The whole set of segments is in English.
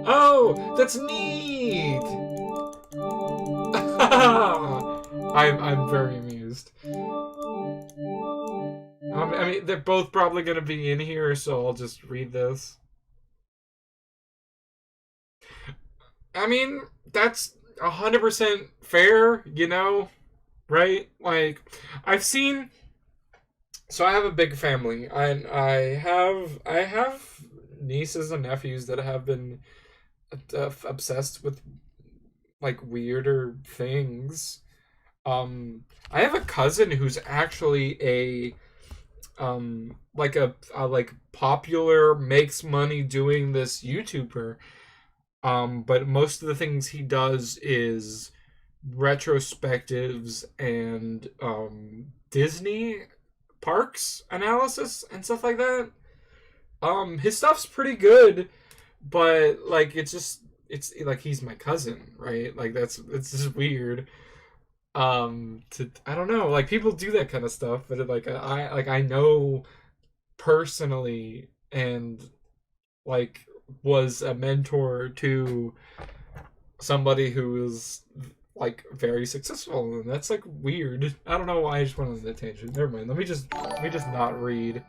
Oh, that's neat. I'm very amused. I mean, they're both probably gonna be in here, so I'll just read this. I mean, that's 100% fair, you know, right? Like, I've seen. So I have a big family, and I have nieces and nephews that have been obsessed with like weirder things. I have a cousin who's actually a like popular makes money doing this YouTuber. But most of the things he does is retrospectives and Disney parks analysis and stuff like that. His stuff's pretty good, but like it's like he's my cousin, right? Like that's it's just weird. To I don't know, like people do that kind of stuff, but I know personally and like was a mentor to somebody who was like very successful, and that's like weird. I don't know why I just went on that tangent. Never mind. Let me just not read.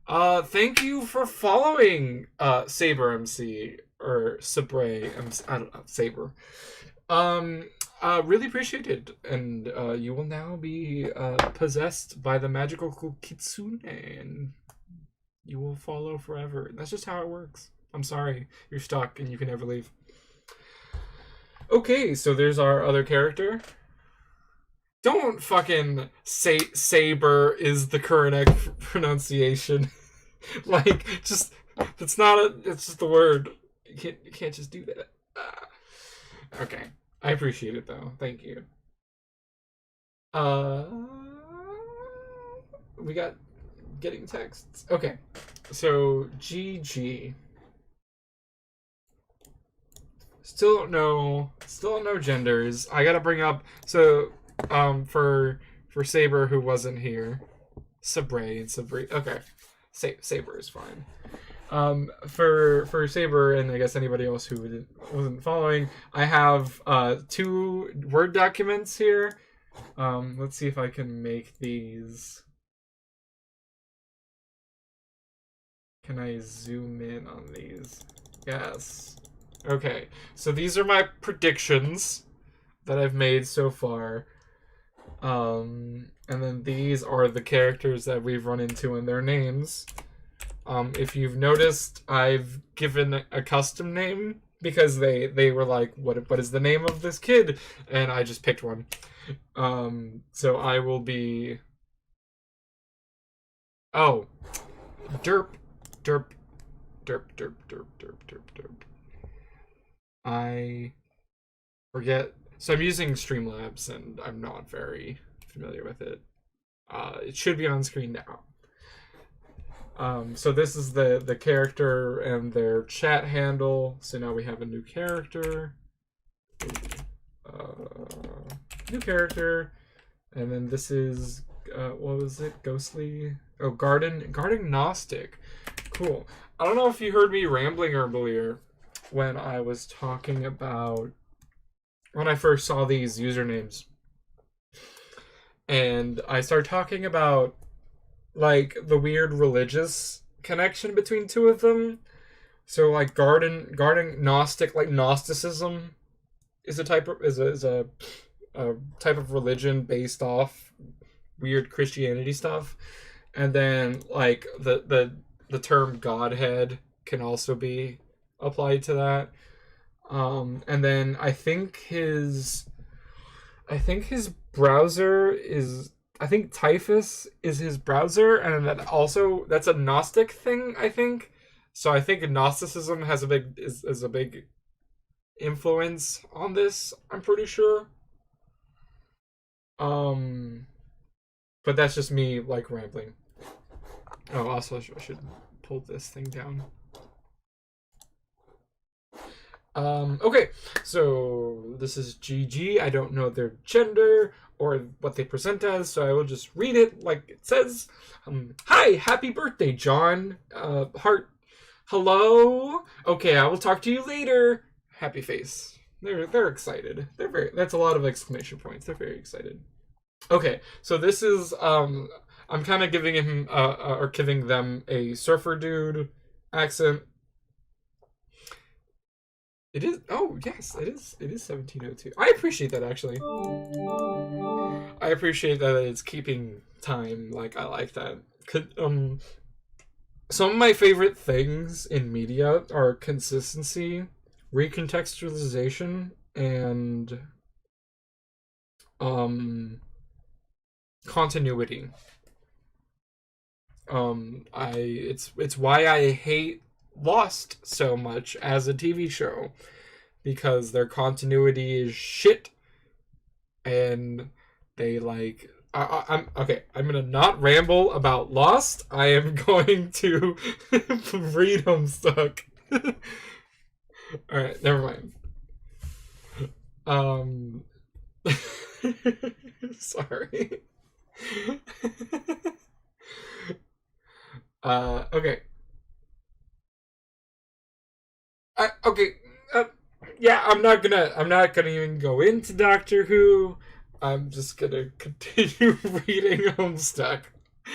Thank you for following Saber MC or Sabre MC. I don't know, Saber. Um really appreciate it, and you will now be possessed by the magical kitsune, and you will follow forever. That's just how it works. I'm sorry, you're stuck and you can never leave. Okay, so there's our other character. Don't fucking say Saber is the correct pronunciation. Like, just it's not a. It's just the word. You can't just do that. Okay, I appreciate it though. Thank you. Uh, we got getting texts. Okay, so GG. Still don't know genders. I gotta bring up for Saber who wasn't here. Sabre and Sabre. Okay. Saber is fine. For Saber and I guess anybody else who wasn't following, I have two Word documents here. Let's see if I can make these. Can I zoom in on these? Yes. Okay, so these are my predictions that I've made so far. And then these are the characters that we've run into and their names. If you've noticed, I've given a custom name because they were like, what is the name of this kid? And I just picked one. So I will be. Oh, derp, derp, derp, derp, derp, derp, derp, derp. I forget. So I'm using Streamlabs and I'm not very familiar with it. It should be on screen now. So this is the character and their chat handle. So now we have a new character. New character. And then this is what was it? Ghostly. Oh, Garden Gnostic. Cool. I don't know if you heard me rambling earlier when I was talking about when I first saw these usernames. And I started talking about like the weird religious connection between two of them. So like Garden Gnostic, like Gnosticism is a type of is a type of religion based off weird Christianity stuff. And then like the term Godhead can also be applied to that. And then I think his browser is I think Typhus is his browser, and that's a Gnostic thing, I think. So I think Gnosticism has is a big influence on this, I'm pretty sure. But that's just me like rambling. Oh, also I should pull this thing down. Okay, so this is GG. I don't know their gender or what they present as, so I will just read it like it says. Hi, happy birthday, John. Hello? Okay, I will talk to you later. Happy face. They're excited. That's a lot of exclamation points. They're very excited. Okay, so this is I'm kind of giving him or giving them a surfer dude accent. It is. Oh yes, it is. It is 1702. I appreciate that actually. I appreciate that it's keeping time. Like I like that. Some of my favorite things in media are consistency, recontextualization, and um continuity. It's why I hate Lost so much as a TV show because their continuity is shit, and they like. I'm okay. I'm gonna not ramble about Lost. I am going to read Homestuck. All right, never mind. Um, sorry. Okay. Okay. Uh, yeah, I'm not gonna even go into Doctor Who. I'm just gonna continue reading Homestuck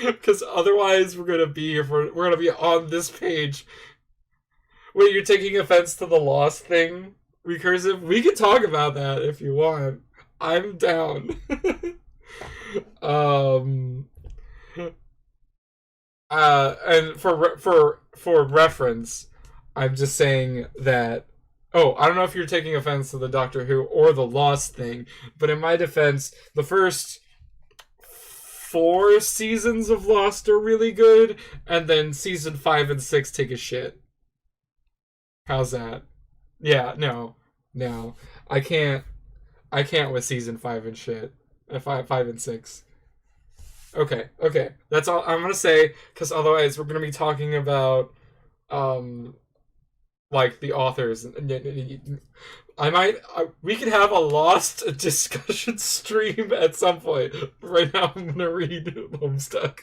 because otherwise we're gonna be on this page. Wait, you're taking offense to the Lost thing, recursive? We can talk about that if you want. I'm down. um. And for reference, I'm just saying that. Oh, I don't know if you're taking offense to the Doctor Who or the Lost thing, but in my defense, the first 4 seasons of Lost are really good, and then season 5 and 6 take a shit. How's that? Yeah, no, I can't. I can't with season 5 and shit. 5 and 6. Okay. That's all I'm gonna say, because otherwise we're gonna be talking about um like the authors. We could have a Lost discussion stream at some point. Right now I'm gonna read Homestuck.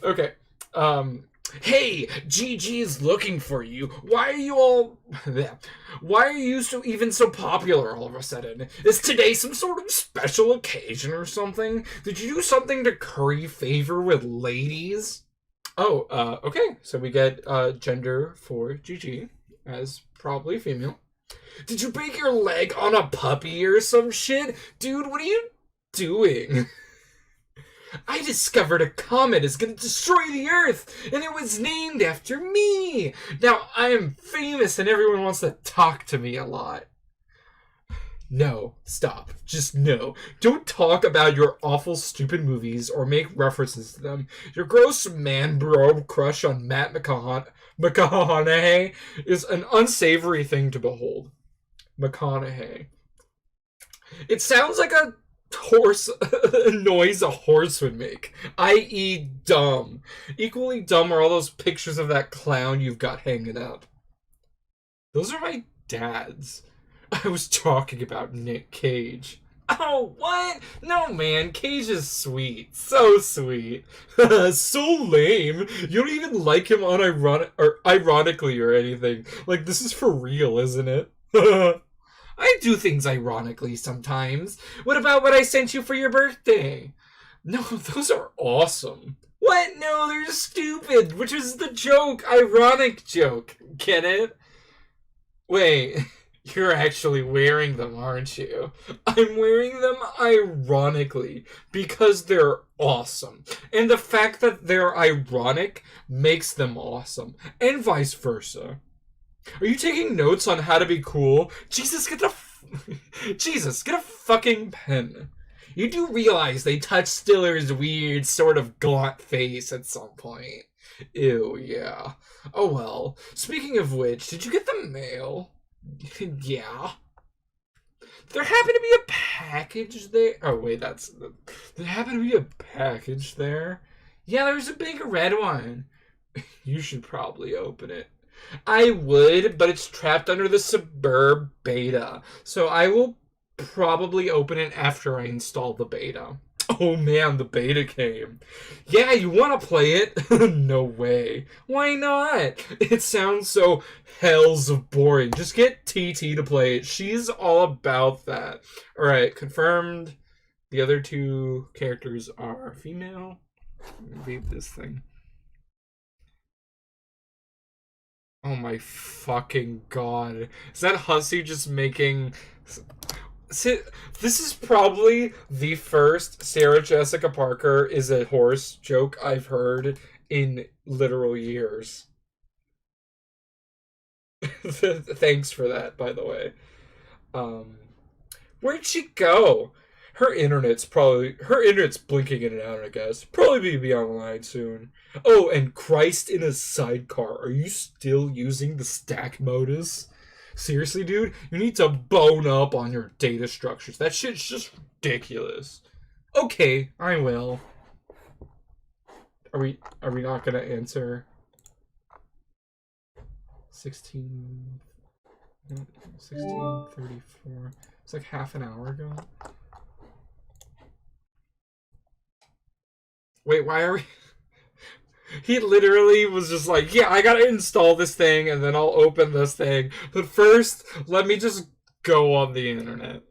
Okay. Um Hey, Gigi is looking for you. Why are you all Why are you even so popular all of a sudden? Is today some sort of special occasion or something? Did you do something to curry favor with ladies? Oh, okay. So we get gender for Gigi as probably female. Did you break your leg on a puppy or some shit? Dude, what are you doing? I discovered a comet is going to destroy the Earth, and it was named after me. Now, I am famous, and everyone wants to talk to me a lot. No, stop. Just no. Don't talk about your awful, stupid movies or make references to them. Your gross man-bro crush on Matt McConaughey is an unsavory thing to behold. McConaughey. It sounds like a horse noise a horse would make, i.e. dumb. Equally dumb are all those pictures of that clown you've got hanging up. Those are my dad's. I was talking about Nick Cage. Oh, what? No, man, Cage is sweet. So sweet. So lame. You don't even like him ironically or anything. Like, this is for real, isn't it? I do things ironically sometimes. What about what I sent you for your birthday? No, those are awesome. What? No, they're stupid, which is the joke. Ironic joke. Get it? Wait, you're actually wearing them, aren't you? I'm wearing them ironically because they're awesome. And the fact that they're ironic makes them awesome. And vice versa. Are you taking notes on how to be cool? Jesus, get a fucking pen. You do realize they touched Stiller's weird, sort of gaunt face at some point. Ew, yeah. Oh well. Speaking of which, did you get the mail? Yeah. There happened to be a package there. Oh wait, there happened to be a package there. Yeah, there's a big red one. You should probably open it. I would, but it's trapped under the Suburb beta. So I will probably open it after I install the beta. Oh man, the beta came. Yeah, you want to play it? No way. Why not? It sounds so hells of boring. Just get TT to play it. She's all about that. Alright, confirmed. The other two characters are female. Leave this thing. Oh my fucking god. Is that Hussey just making... This is probably the first Sarah Jessica Parker is a horse joke I've heard in literal years. Thanks for that, by the way. Um, where'd she go? Her internet's blinking in and out, I guess. Probably be online soon. Oh, and Christ in a sidecar. Are you still using the stack modus? Seriously, dude? You need to bone up on your data structures. That shit's just ridiculous. Okay, I will. Are we not gonna answer? 16:34. It's like half an hour ago. Wait, why are we... He literally was just like, yeah, I gotta install this thing, and then I'll open this thing. But first, let me just go on the internet.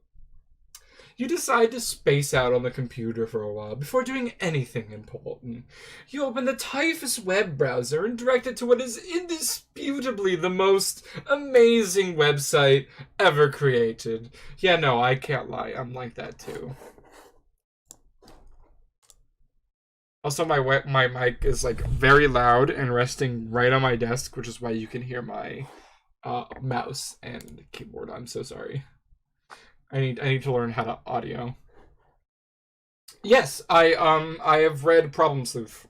You decide to space out on the computer for a while before doing anything important. You open the Typhus web browser and direct it to what is indisputably the most amazing website ever created. Yeah, no, I can't lie. I'm like that too. Also, my mic is like very loud and resting right on my desk, which is why you can hear my mouse and keyboard. I'm so sorry. I need to learn how to audio. Yes, I have read Problem Sleuth.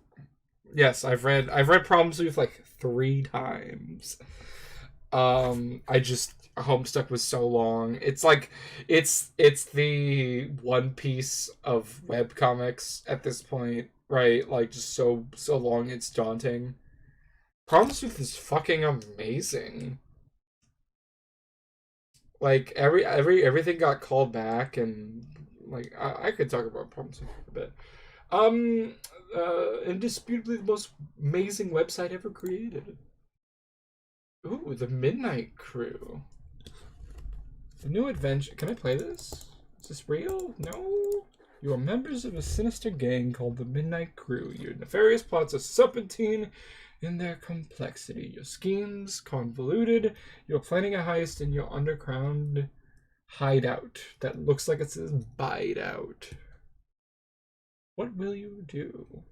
Yes, I've read Problem Sleuth like 3 times. Homestuck was so long. It's like it's the One Piece of webcomics at this point. Right, like just so long it's daunting. Problem Sleuth is fucking amazing. Like everything got called back, and like I could talk about Problem Sleuth for a bit. Indisputably the most amazing website ever created. Ooh, the Midnight Crew. The new adventure. Can I play this? Is this real? No. You are members of a sinister gang called the Midnight Crew. Your nefarious plots are serpentine in their complexity. Your schemes convoluted. You're planning a heist in your underground hideout that looks like it says "Bide Out." What will you do?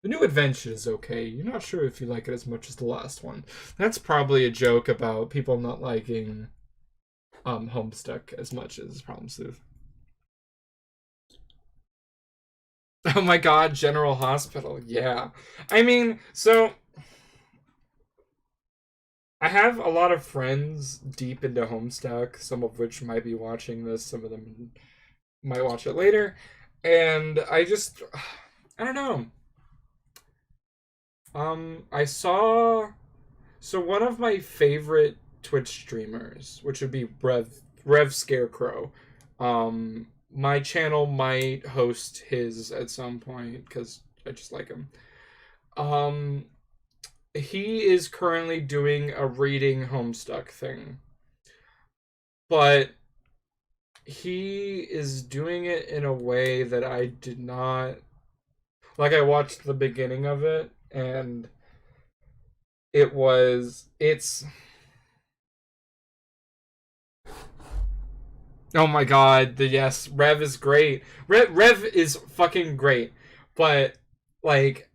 The new adventure is okay. You're not sure if you like it as much as the last one. That's probably a joke about people not liking Homestuck as much as Problem Sleuth. Oh my god, General Hospital. Yeah. I mean, so I have a lot of friends deep into Homestuck, some of which might be watching this, some of them might watch it later, and I don't know. I saw one of my favorite Twitch streamers, which would be Rev Scarecrow. My channel might host his at some point because I just like him. He is currently doing a reading Homestuck thing, but he is doing it in a way that I did not like. I watched the beginning of it, and it's oh my god, yes, Rev is great. Rev is fucking great. But like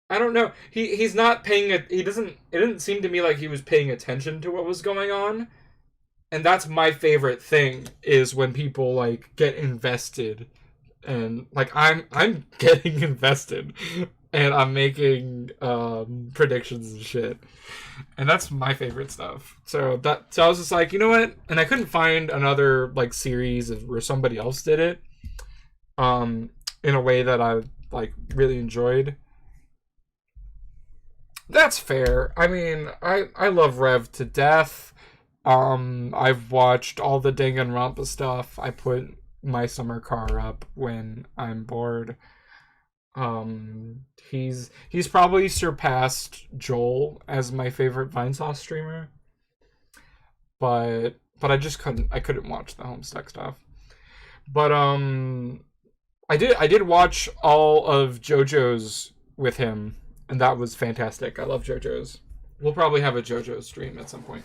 I don't know. He's not paying it. He doesn't. It didn't seem to me like he was paying attention to what was going on, and that's my favorite thing is when people like get invested, and like I'm getting invested, and I'm making predictions and shit, and that's my favorite stuff. So I was just like, you know what? And I couldn't find another like series where somebody else did it, in a way that I like really enjoyed. That's fair. I mean, I love Rev to death. I've watched all the Danganronpa stuff. I put my summer car up when I'm bored. He's probably surpassed Joel as my favorite Vinesauce streamer, but I couldn't watch the Homestuck stuff. But I did watch all of JoJo's with him, and that was fantastic. I love JoJo's. We'll probably have a JoJo stream at some point.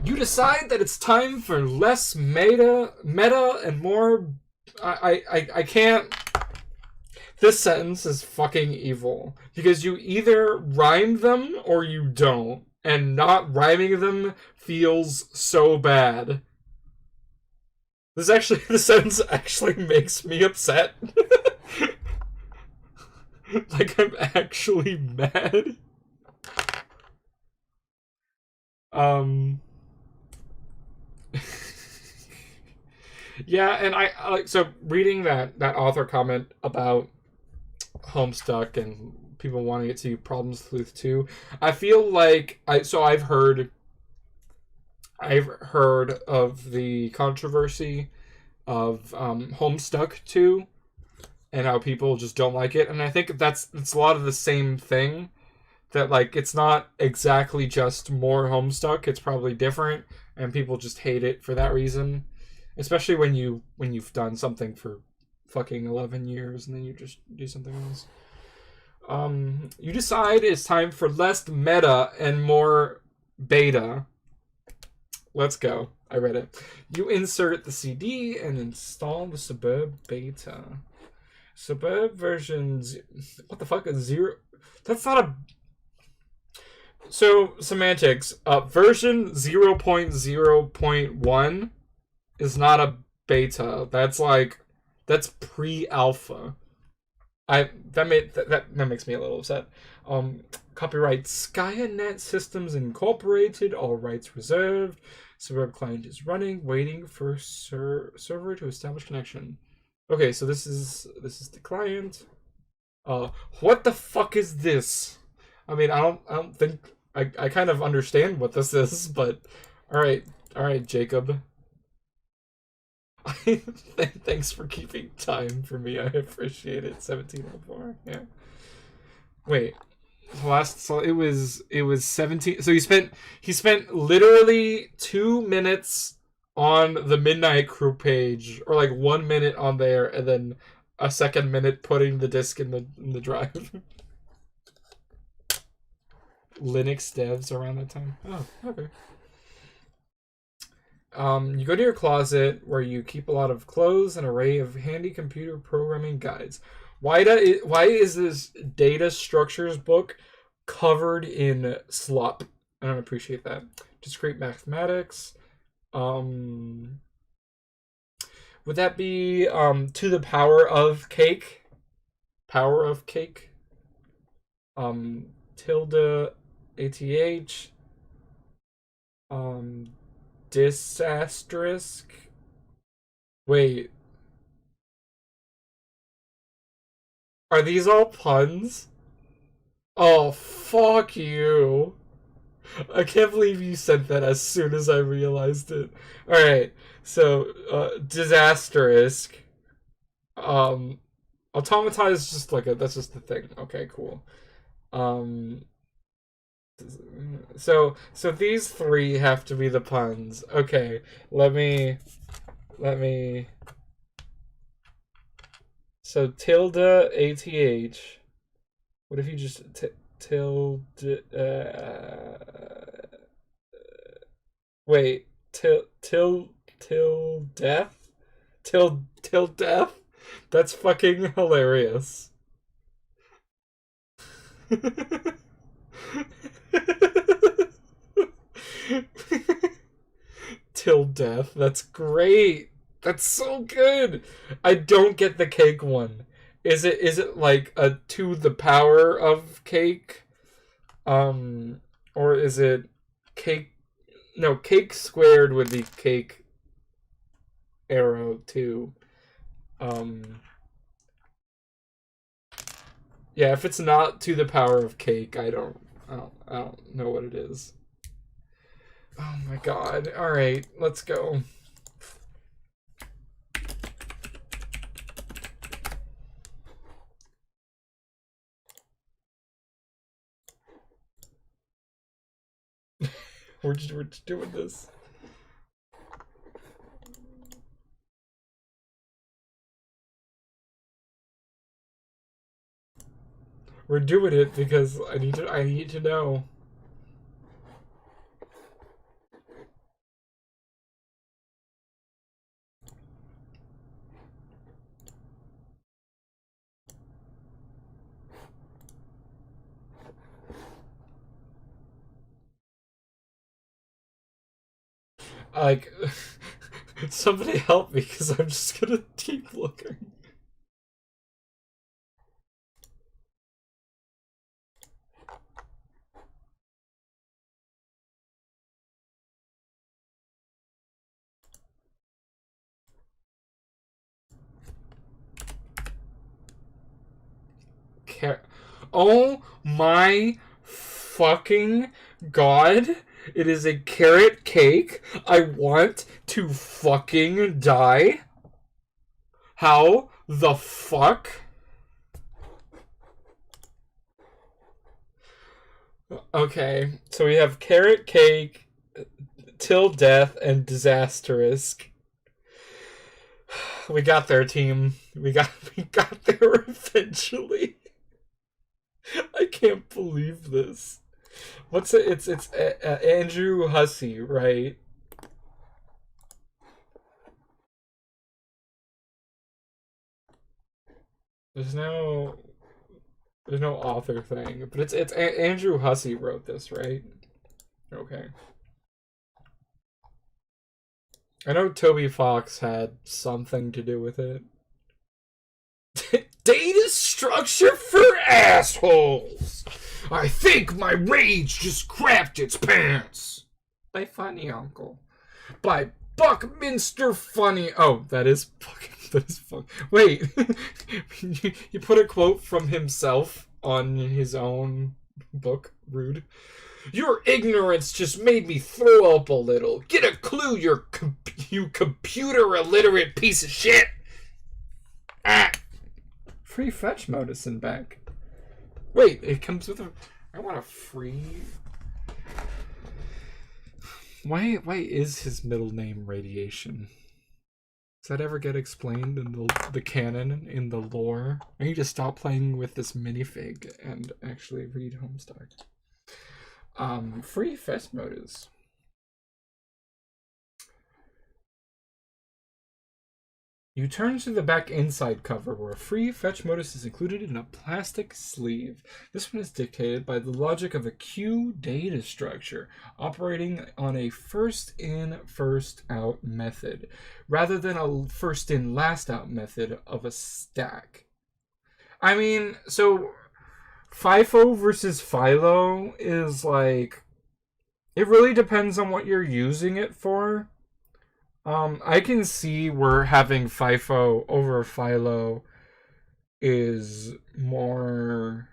You decide that it's time for less meta and more. I can't. This sentence is fucking evil because you either rhyme them or you don't, and not rhyming them feels so bad. This sentence actually makes me upset. Like I'm actually mad. Yeah, and I like so reading that author comment about Homestuck and people wanting it to be Problem Sleuth 2. I feel like I've heard of the controversy of Homestuck 2 and how people just don't like it, and I think it's a lot of the same thing. That like it's not exactly just more Homestuck, it's probably different, and people just hate it for that reason. Especially when you've done something for fucking 11 years and then you just do something else. You decide it's time for less meta and more beta. Let's go. I read it. You insert the CD and install the Suburb beta. Suburb versions. What the fuck is 0? That's not a. So, semantics. Version 0.0.1 is not a beta. That's pre-alpha. That makes me a little upset. Copyright Skynet Systems Incorporated. All rights reserved. Suburb client is running, waiting for server to establish connection. Okay, so this is the client. What the fuck is this? I mean, I don't think I kind of understand what this is, but all right, Jacob. Thanks for keeping time for me. I appreciate it. 1704. Yeah. Wait. So it was 17. So he spent literally 2 minutes on the Midnight Crew page, or like 1 minute on there, and then a second minute putting the disc in the drive. Linux devs around that time. Oh, okay. You go to your closet where you keep a lot of clothes and an array of handy computer programming guides. Why is this data structures book covered in slop? I don't appreciate that. Discrete mathematics. Would that be to the power of cake? Power of cake? Tilde ATH. Disastrous. Wait. Are these all puns? Oh, fuck you. I can't believe you sent that as soon as I realized it. Alright, so, disastrous. Automata is just like that's just the thing. Okay, cool. So these three have to be the puns. Okay, let me. So tilde ATH. What if you just tilde? Wait, till death? Till death? That's fucking hilarious. Till death. That's great. That's so good. I don't get the cake one. Is it like a to the power of cake? Or is it cake? No, cake squared would be cake arrow too. Yeah, if it's not to the power of cake, I don't know what it is. Oh my god. Alright, let's go. we're just doing this. We're doing it because I need to know. Like, somebody help me because I'm just gonna keep looking. Oh my fucking god. It is a carrot cake. I want to fucking die. How the fuck? Okay, so we have carrot cake, till death, and disasterous. We got there, team. We got there eventually. I can't believe this. What's it? It's Andrew Hussey, right? There's no author thing, but it's Andrew Hussey wrote this, right? Okay. I know Toby Fox had something to do with it. Data structure for assholes. I think my rage just crapped its pants. By Funny Uncle. By Buckminster Funny. Oh, that is fucking. Wait, you put a quote from himself on his own book. Rude. Your ignorance just made me throw up a little. Get a clue, you computer illiterate piece of shit. Ah. Free fetch medicine back. Wait, it comes with a. I want a free. Why is his middle name Radiation? Does that ever get explained in the canon, in the lore? I need to stop playing with this minifig and actually read Homestuck. Free fetch modus. You turn to the back inside cover where a free fetch modus is included in a plastic sleeve. This one is dictated by the logic of a queue data structure operating on a first in, first out method rather than a first in, last out method of a stack. I mean, so FIFO versus Philo is like, it really depends on what you're using it for. I can see where having FIFO over Philo is more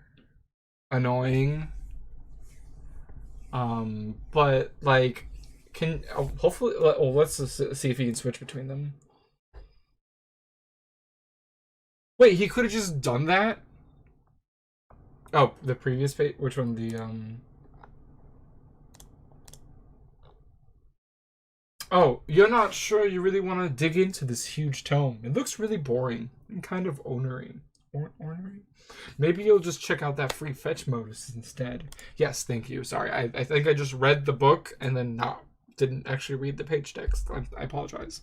annoying. But like, hopefully, well, let's just see if he can switch between them. Wait, he could have just done that? Oh, the previous page? Which one? Oh, you're not sure you really want to dig into this huge tome. It looks really boring and kind of ornery. Ornery? Maybe you'll just check out that free fetch modus instead. Yes, thank you. Sorry, I think I just read the book and then didn't actually read the page text. I apologize.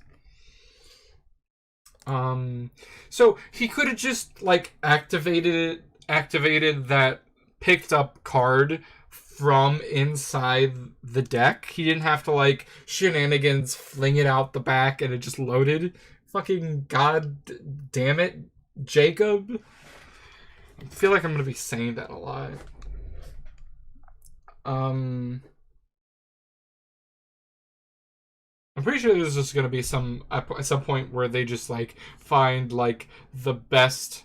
So he could have just like activated that picked up card from inside the deck. He didn't have to like shenanigans fling it out the back and it just loaded. Fucking god damn it, Jacob. I feel like I'm gonna be saying that a lot. I'm pretty sure there's just gonna be at some point where they just like find like the best.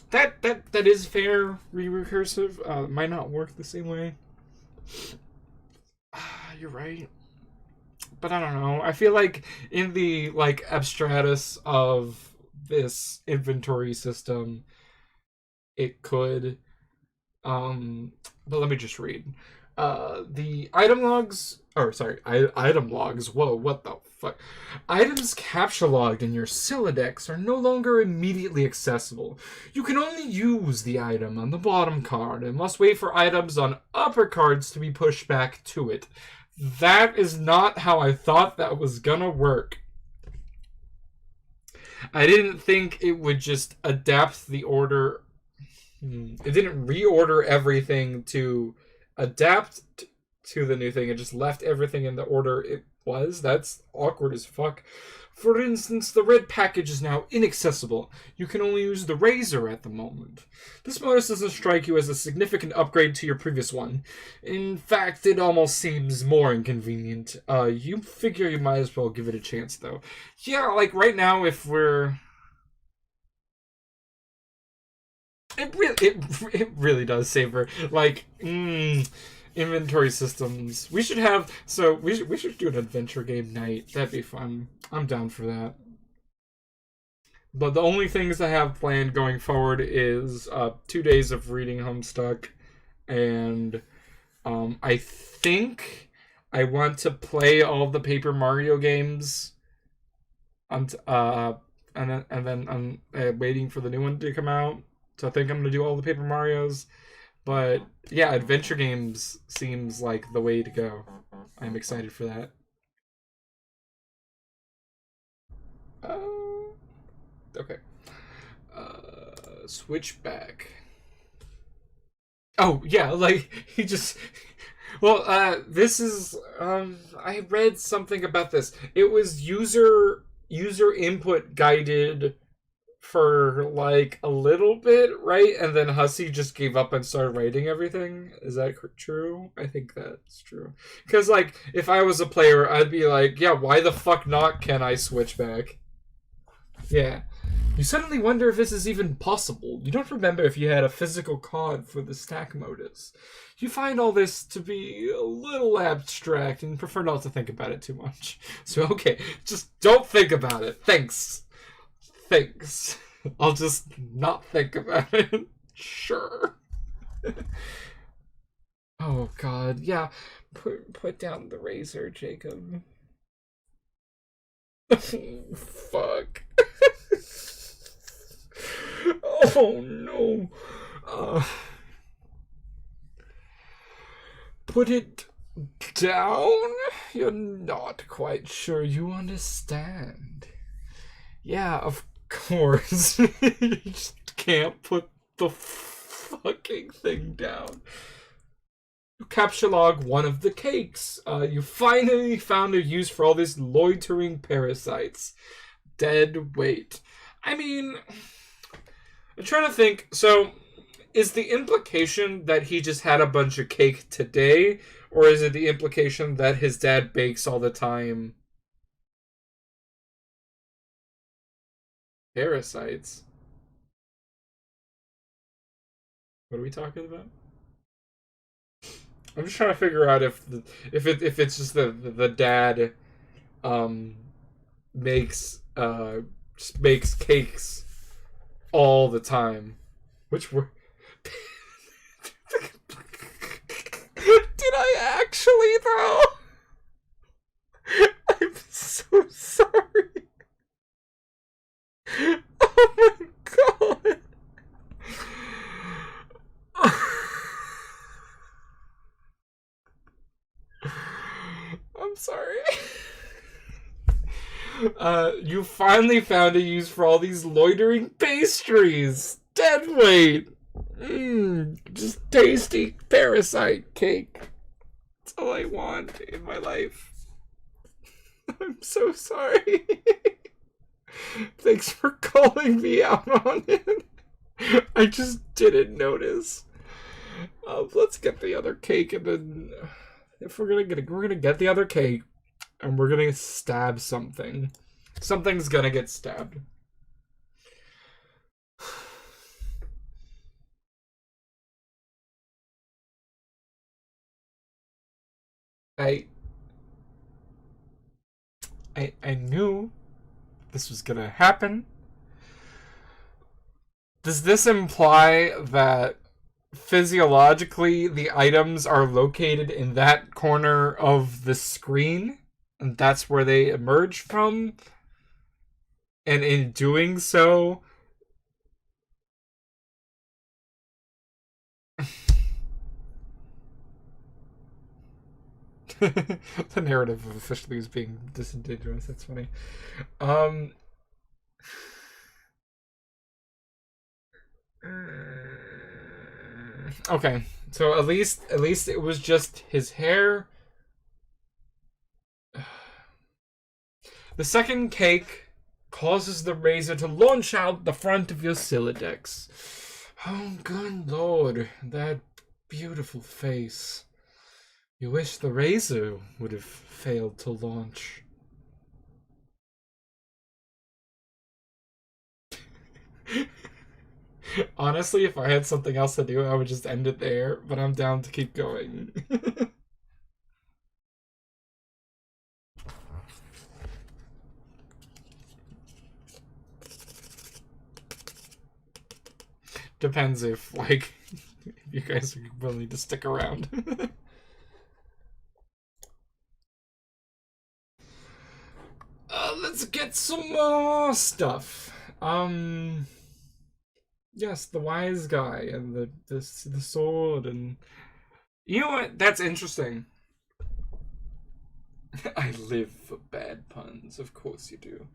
That is fair. Recursive might not work the same way. You're right, but I don't know. I feel like in the like abstratus of this inventory system, it could. But let me just read. The item logs, or sorry, item logs. Whoa, what the fuck? Items capture logged in your Sylladex are no longer immediately accessible. You can only use the item on the bottom card and must wait for items on upper cards to be pushed back to it. That is not how I thought that was gonna work. I didn't think it would just adapt the order. It didn't reorder everything to adapt to the new thing. It just left everything in the order it was. That's awkward as fuck. For instance, the red package is now inaccessible. You can only use the razor at the moment. This bonus doesn't strike you as a significant upgrade to your previous one. In fact, it almost seems more inconvenient. You figure you might as well give it a chance, though. Yeah, like right now, if we're... It really does savor, like, inventory systems. We should have, so we should do an adventure game night. That'd be fun. I'm down for that. But the only things I have planned going forward is 2 days of reading Homestuck, and I think I want to play all the Paper Mario games. And then I'm waiting for the new one to come out. So I think I'm gonna do all the Paper Marios. But yeah, adventure games seems like the way to go. I'm excited for that. Okay. Switch back. Oh yeah, like he just. Well, this is. I read something about this. It was user input guided for like a little bit, right? And then Hussey just gave up and started writing everything. Is that true? I think that's true. Because like, if I was a player, I'd be like, yeah, why the fuck not? Can I switch back? Yeah. You suddenly wonder if this is even possible. You don't remember if you had a physical card for the stack modus. You find all this to be a little abstract and prefer not to think about it too much. So okay, just don't think about it. Thanks. I'll just not think about it. Sure. Oh god, yeah. Put down the razor, Jacob. Fuck. Oh no. Put it down? You're not quite sure you understand. Yeah, of course. You just can't put the fucking thing down. You capture log one of the cakes. You finally found a use for all these loitering parasites. Dead weight. I mean, I'm trying to think. So, is the implication that he just had a bunch of cake today? Or is it the implication that his dad bakes all the time? Parasites? What are we talking about? I'm just trying to figure out if it's just the dad makes makes cakes all the time. Which were Did I actually though? I'm so sorry. Oh my god. I'm sorry. You finally found a use for all these loitering pastries. Dead weight. Just tasty parasite cake. That's all I want in my life. I'm so sorry. Thanks for calling me out on it. I just didn't notice. Let's get the other cake, and then if we're gonna get the other cake, and we're gonna stab something. Something's gonna get stabbed. I knew this was gonna happen. Does this imply that physiologically the items are located in that corner of the screen, and that's where they emerge from. And in doing so, the narrative of officially is being disingenuous. That's funny. Um. Okay, so at least it was just his hair. The second cake causes the razor to launch out the front of your Silodex. Oh, good lord, that beautiful face. You wish the razor would have failed to launch. Honestly, if I had something else to do, I would just end it there, but I'm down to keep going. Depends if, like, if you guys are willing to stick around. Let's get some more stuff. Yes, the wise guy and the sword and you know what? That's interesting. I live for bad puns. Of course you do.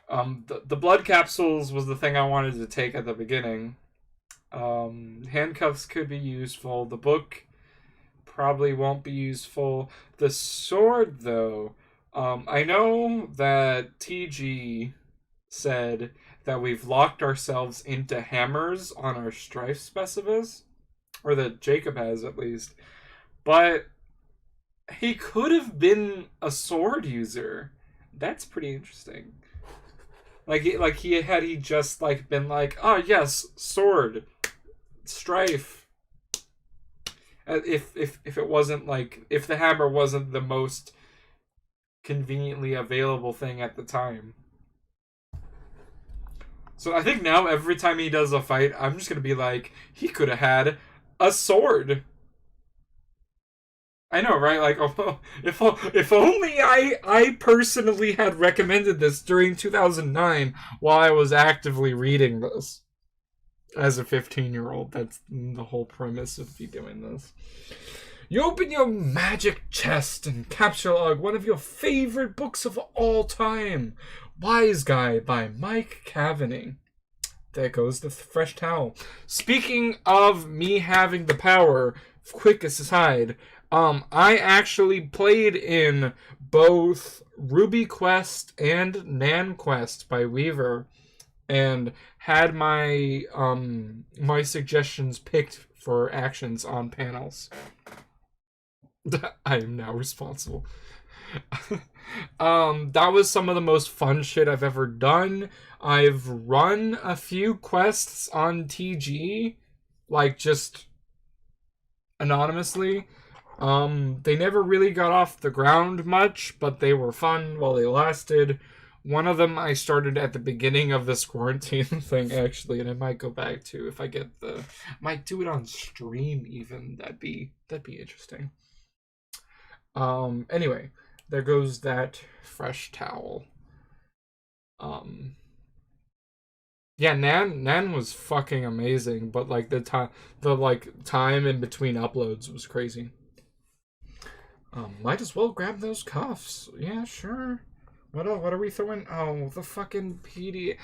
The blood capsules was the thing I wanted to take at the beginning. Handcuffs could be useful. The book probably won't be useful. The sword, though, I know that TG said that we've locked ourselves into hammers on our strife specimens, or that Jacob has at least. But he could have been a sword user. That's pretty interesting. Like he just like been like, oh yes, sword, strife. If it wasn't like if the hammer wasn't the most conveniently available thing at the time. So I think now every time he does a fight, I'm just gonna be like, he could have had a sword. I know, right? Like, oh, if only I personally had recommended this during 2009 while I was actively reading this as a 15-year-old. That's the whole premise of me doing this. You open your magic chest and capture one of your favorite books of all time, Wise Guy by Mike Cavaney. There goes the fresh towel. Speaking of me having the power, quick aside, I actually played in both Ruby Quest and Nan Quest by Weaver, and had my my suggestions picked for actions on panels. I am now responsible. That was some of the most fun shit I've ever done. I've run a few quests on TG, like just anonymously. They never really got off the ground much, but they were fun while they lasted. One of them I started at the beginning of this quarantine thing, actually, and I might go back to if I get the... Might do it on stream, even. That'd be interesting. Anyway, there goes that fresh towel. Yeah, Nan was fucking amazing, but like the time in between uploads was crazy. Might as well grab those cuffs. Yeah, sure. What are we throwing? Oh, the fucking PDA.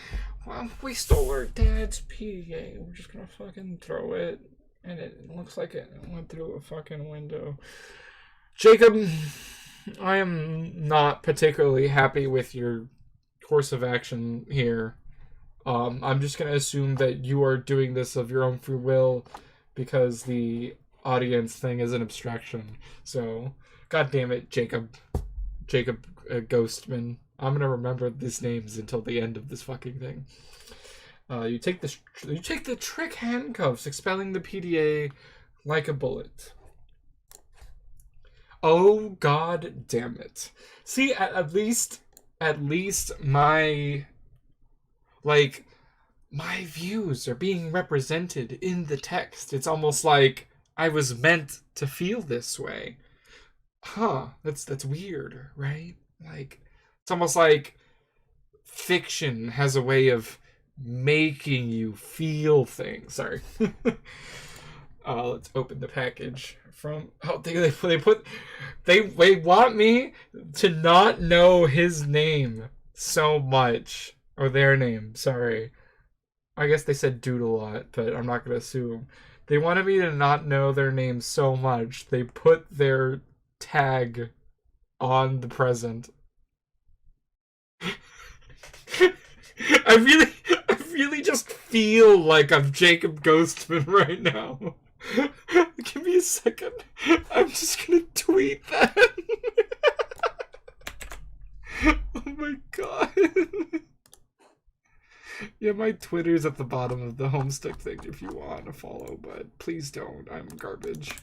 Well, we stole our dad's PDA. We're just gonna fucking throw it, and it looks like it went through a fucking window. Jacob, I am not particularly happy with your course of action here. I'm just gonna assume that you are doing this of your own free will because the audience thing is an abstraction. So, god damn it, Jacob Ghostman. I'm gonna remember these names until the end of this fucking thing. You take the trick handcuffs, expelling the PDA like a bullet. Oh god damn it! See, at least my like my views are being represented in the text. It's almost like I was meant to feel this way. Huh, that's weird, right? Like, it's almost like fiction has a way of making you feel things. Sorry. Let's open the package from. Oh, they want me to not know his name so much, or their name. Sorry, I guess they said dude a lot, but I'm not gonna assume. They wanted me to not know their name so much they put their tag on the present. I really just feel like I'm Jacob Ghostman right now. Give me a second. I'm just gonna tweet that. Oh my god. Yeah, my Twitter's at the bottom of the Homestuck thing if you want to follow, but please don't. I'm garbage.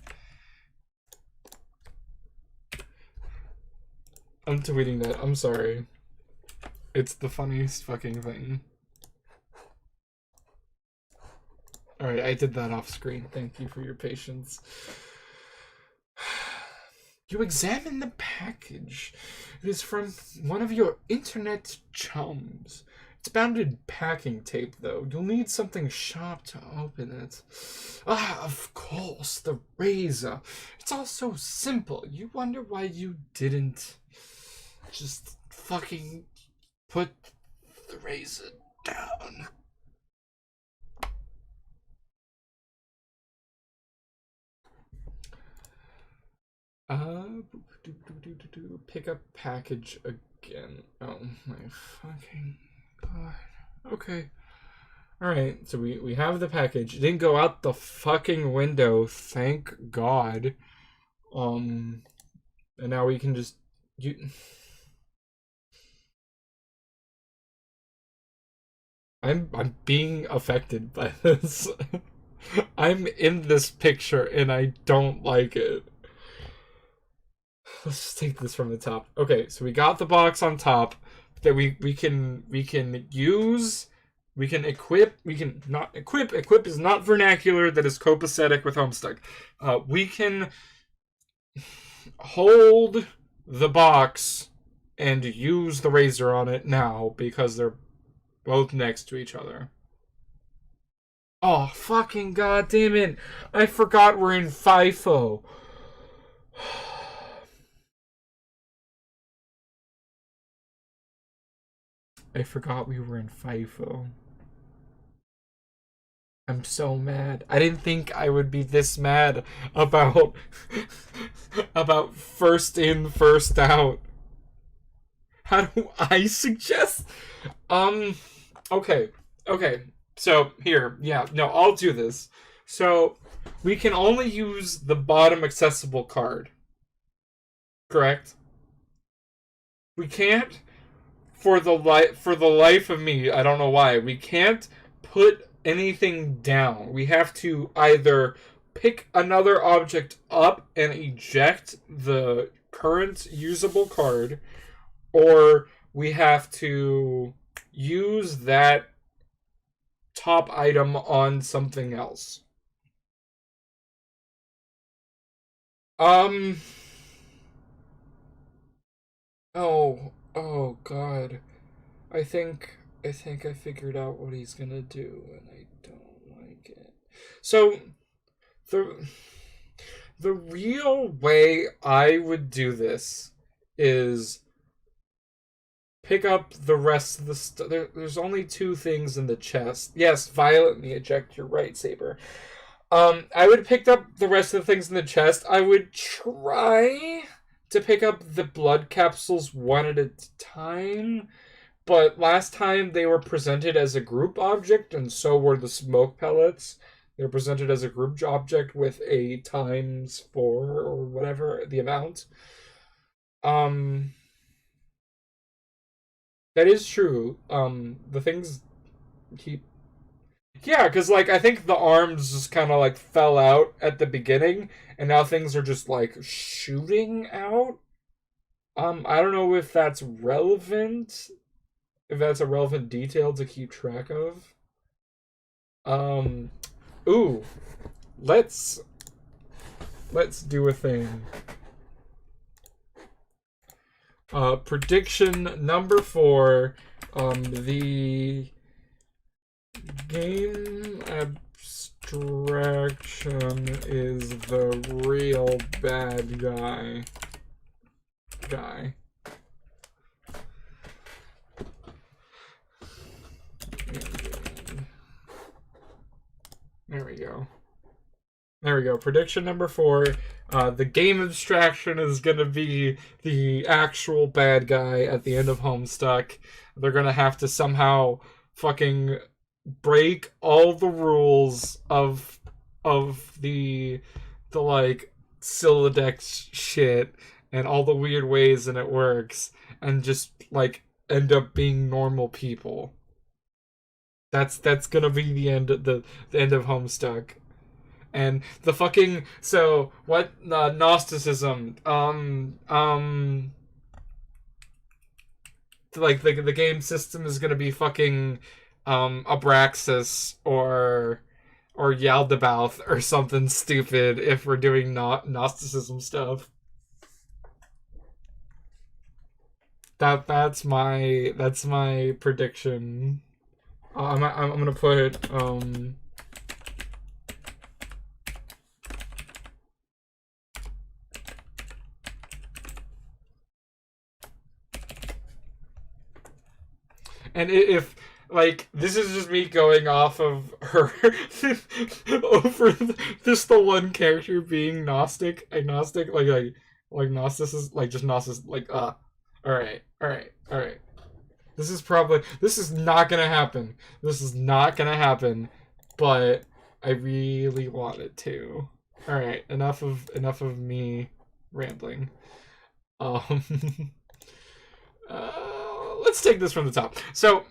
I'm tweeting that. I'm sorry. It's the funniest fucking thing. Alright, I did that off screen. Thank you for your patience. You examine the package. It is from one of your internet chums. It's bound in packing tape, though. You'll need something sharp to open it. Ah, of course, the razor. It's all so simple. You wonder why you didn't just fucking put the razor down. Pick up package again. Oh my fucking god. Okay. Alright, so we have the package. It didn't go out the fucking window, thank god. And now we can just I'm being affected by this. I'm in this picture and I don't like it. Let's just take this from the top. Okay, so we got the box on top that we can use. We can equip. We can not equip. Equip is not vernacular. That is copacetic with Homestuck. We can hold the box and use the razor on it now because they're both next to each other. Oh, fucking goddamn it. I forgot we're in FIFO. I forgot we were in FIFO. I'm so mad. I didn't think I would be this mad about about first in, first out. How do I suggest? Okay. Okay. So here, yeah, no, I'll do this. So we can only use the bottom accessible card. Correct? We can't for the life of me, I don't know why. We can't put anything down. We have to either pick another object up and eject the current usable card, or we have to use that top item on something else. Um. Oh god. I think I figured out what he's gonna do, and I don't like it. So the the real way I would do this is pick up the rest of the stuff. There's only two things in the chest. Yes, violently eject your right saber. I would pick up the rest of the things in the chest. I would try to pick up the blood capsules one at a time, but last time they were presented as a group object, and so were the smoke pellets. They were presented as a group object with a times 4 or whatever the amount. Um, that is true. The things keep. Yeah, because like I think the arms just kind of like fell out at the beginning, and now things are just like shooting out. I don't know if that's relevant. If that's a relevant detail to keep track of. Um, ooh, let's do a thing. Prediction number 4. The game abstraction is the real bad guy. There we go. Prediction number 4. The game abstraction is going to be the actual bad guy at the end of Homestuck. They're going to have to somehow fucking break all the rules of the like Sylladex shit and all the weird ways and it works and just like end up being normal people. That's gonna be the end of the end of Homestuck. And the fucking so what Gnosticism like the game system is gonna be fucking Abraxas or Yaldabaoth or something stupid if we're doing Gnosticism stuff. That's my prediction. I'm gonna put and if like this is just me going off of her over just the one character being agnostic, like Gnosis is like just Gnosis like all right. This is not gonna happen. But I really want it to. All right, enough of me rambling. Let's take this from the top. So,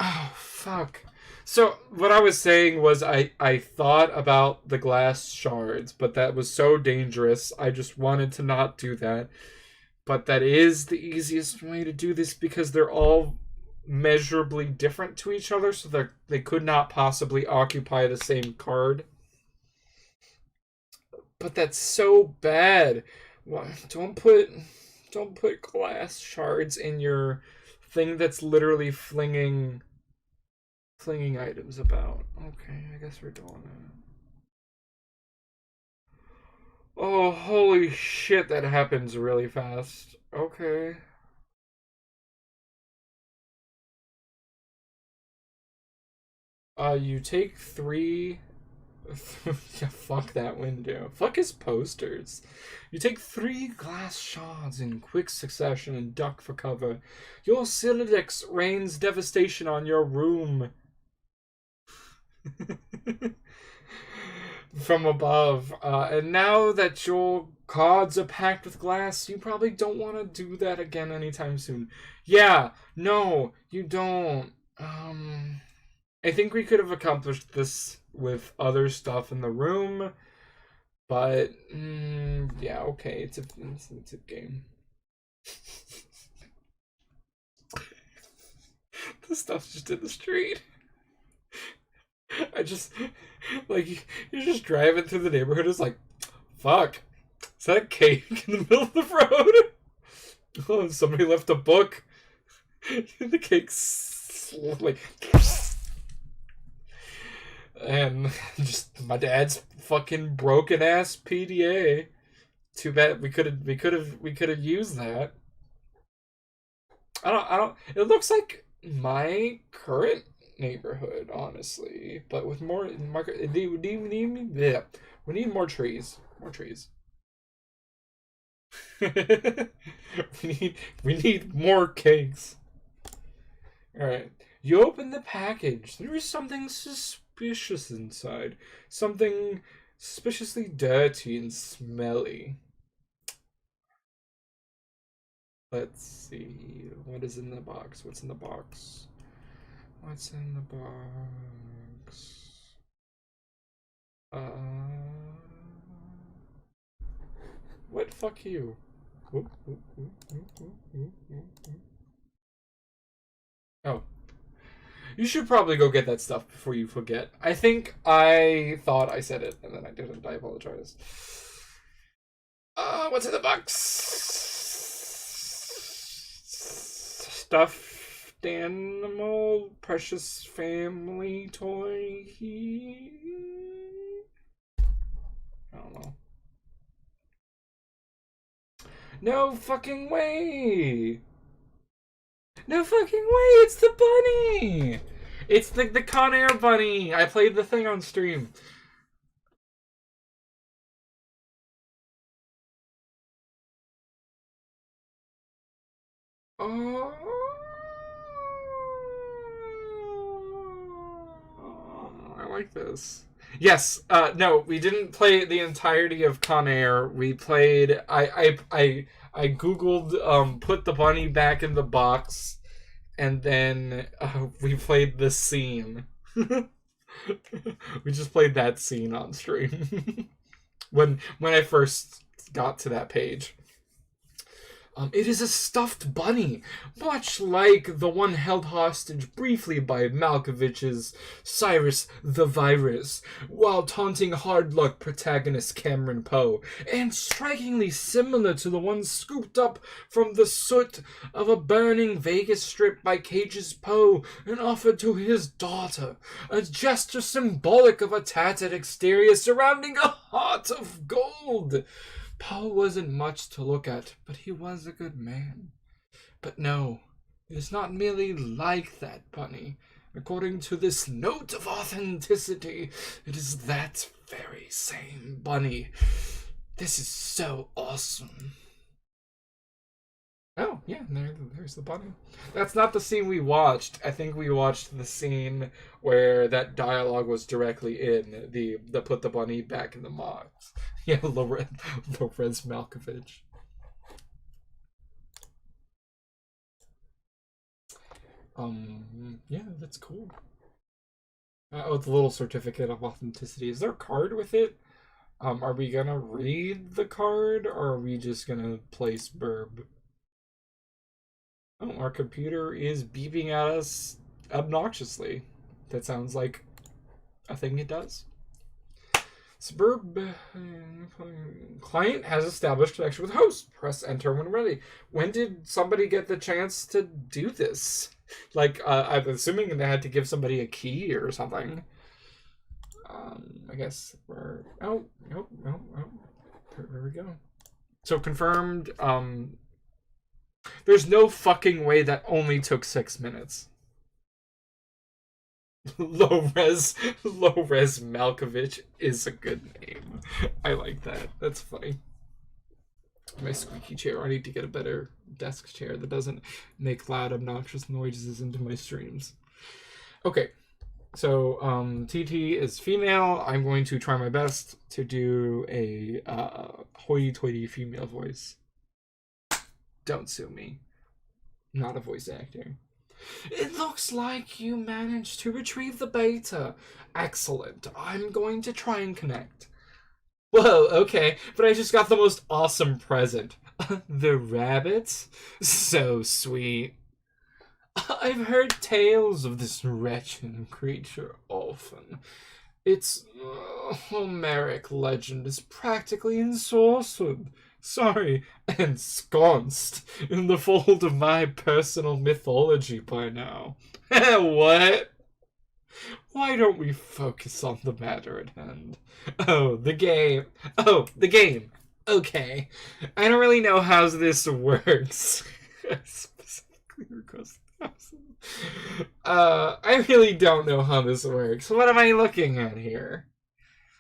oh fuck. So what I was saying was I thought about the glass shards, but that was so dangerous. I just wanted to not do that. But that is the easiest way to do this because they're all measurably different to each other, so they could not possibly occupy the same card. But that's so bad. Don't put glass shards in your thing that's literally flinging items about. Okay, I guess we're doing it. Oh, holy shit, that happens really fast. Okay. You take 3... yeah, fuck that window. Fuck his posters. You take 3 glass shards in quick succession and duck for cover. Your Sylladex rains devastation on your room. From above. And now that your cards are packed with glass, you probably don't want to do that again anytime soon. Yeah, no, you don't. I think we could have accomplished this with other stuff in the room, but yeah, okay, it's a game. The stuff's just in the street. I just like you're just driving through the neighborhood. It's like, fuck, is that a cake in the middle of the road? Oh, somebody left a book. The cake's like, and just my dad's fucking broken ass PDA. Too bad we could have used that. I don't. It looks like my current neighborhood, honestly, but with more market. We need more trees. More trees. we need more cakes. All right. You open the package. There is something suspicious inside. Something suspiciously dirty and smelly. Let's see. What is in the box? What's in the box? What's in the box? What? Fuck you. Oh. You should probably go get that stuff before you forget. I think I thought I said it, and then I didn't. I apologize. What's in the box? Stuffed animal, precious family toy. I don't know. No fucking way! No fucking way! It's the bunny! It's the Con Air bunny! I played the thing on stream. Oh, I like this. Yes, no, we didn't play the entirety of Con Air. We played. I googled put the bunny back in the box, and then we played the scene. We just played that scene on stream when I first got to that page. It is a stuffed bunny, much like the one held hostage briefly by Malkovich's Cyrus the Virus, while taunting hard luck protagonist Cameron Poe, and strikingly similar to the one scooped up from the soot of a burning Vegas strip by Cage's Poe and offered to his daughter, a gesture symbolic of a tattered exterior surrounding a heart of gold. Poe wasn't much to look at, but he was a good man. But no, it is not merely like that bunny. According to this note of authenticity, it is that very same bunny. This is so awesome. Oh, yeah, there's the bunny. That's not the scene we watched. I think we watched the scene where that dialogue was directly in the put the bunny back in the box. Yeah, Lorenz Malkovich. Yeah, that's cool. Oh, it's a little certificate of authenticity. Is there a card with it? Are we gonna read the card, or are we just gonna place Burb? Oh, our computer is beeping at us obnoxiously. That sounds like a thing it does. Suburb client has established connection with host. Press enter when ready. When did somebody get the chance to do this? Like, I'm assuming they had to give somebody a key or something. I guess we're... Oh. There we go. So confirmed, there's no fucking way that only took 6 minutes. Low-res Malkovich is a good name. I like that. That's funny. My squeaky chair. I need to get a better desk chair that doesn't make loud, obnoxious noises into my streams. Okay. So, TT is female. I'm going to try my best to do a hoity-toity female voice. Don't sue me. Not a voice actor. It looks like you managed to retrieve the beta. Excellent. I'm going to try and connect. Whoa, okay, but I just got the most awesome present. The rabbit? So sweet. I've heard tales of this wretched creature often. Its Homeric legend is practically ensorcelled. Sorry, ensconced in the fold of my personal mythology by now. What? Why don't we focus on the matter at hand? Oh, the game. Okay. I don't really know how this works. Specifically request 1,000. I really don't know how this works. What am I looking at here?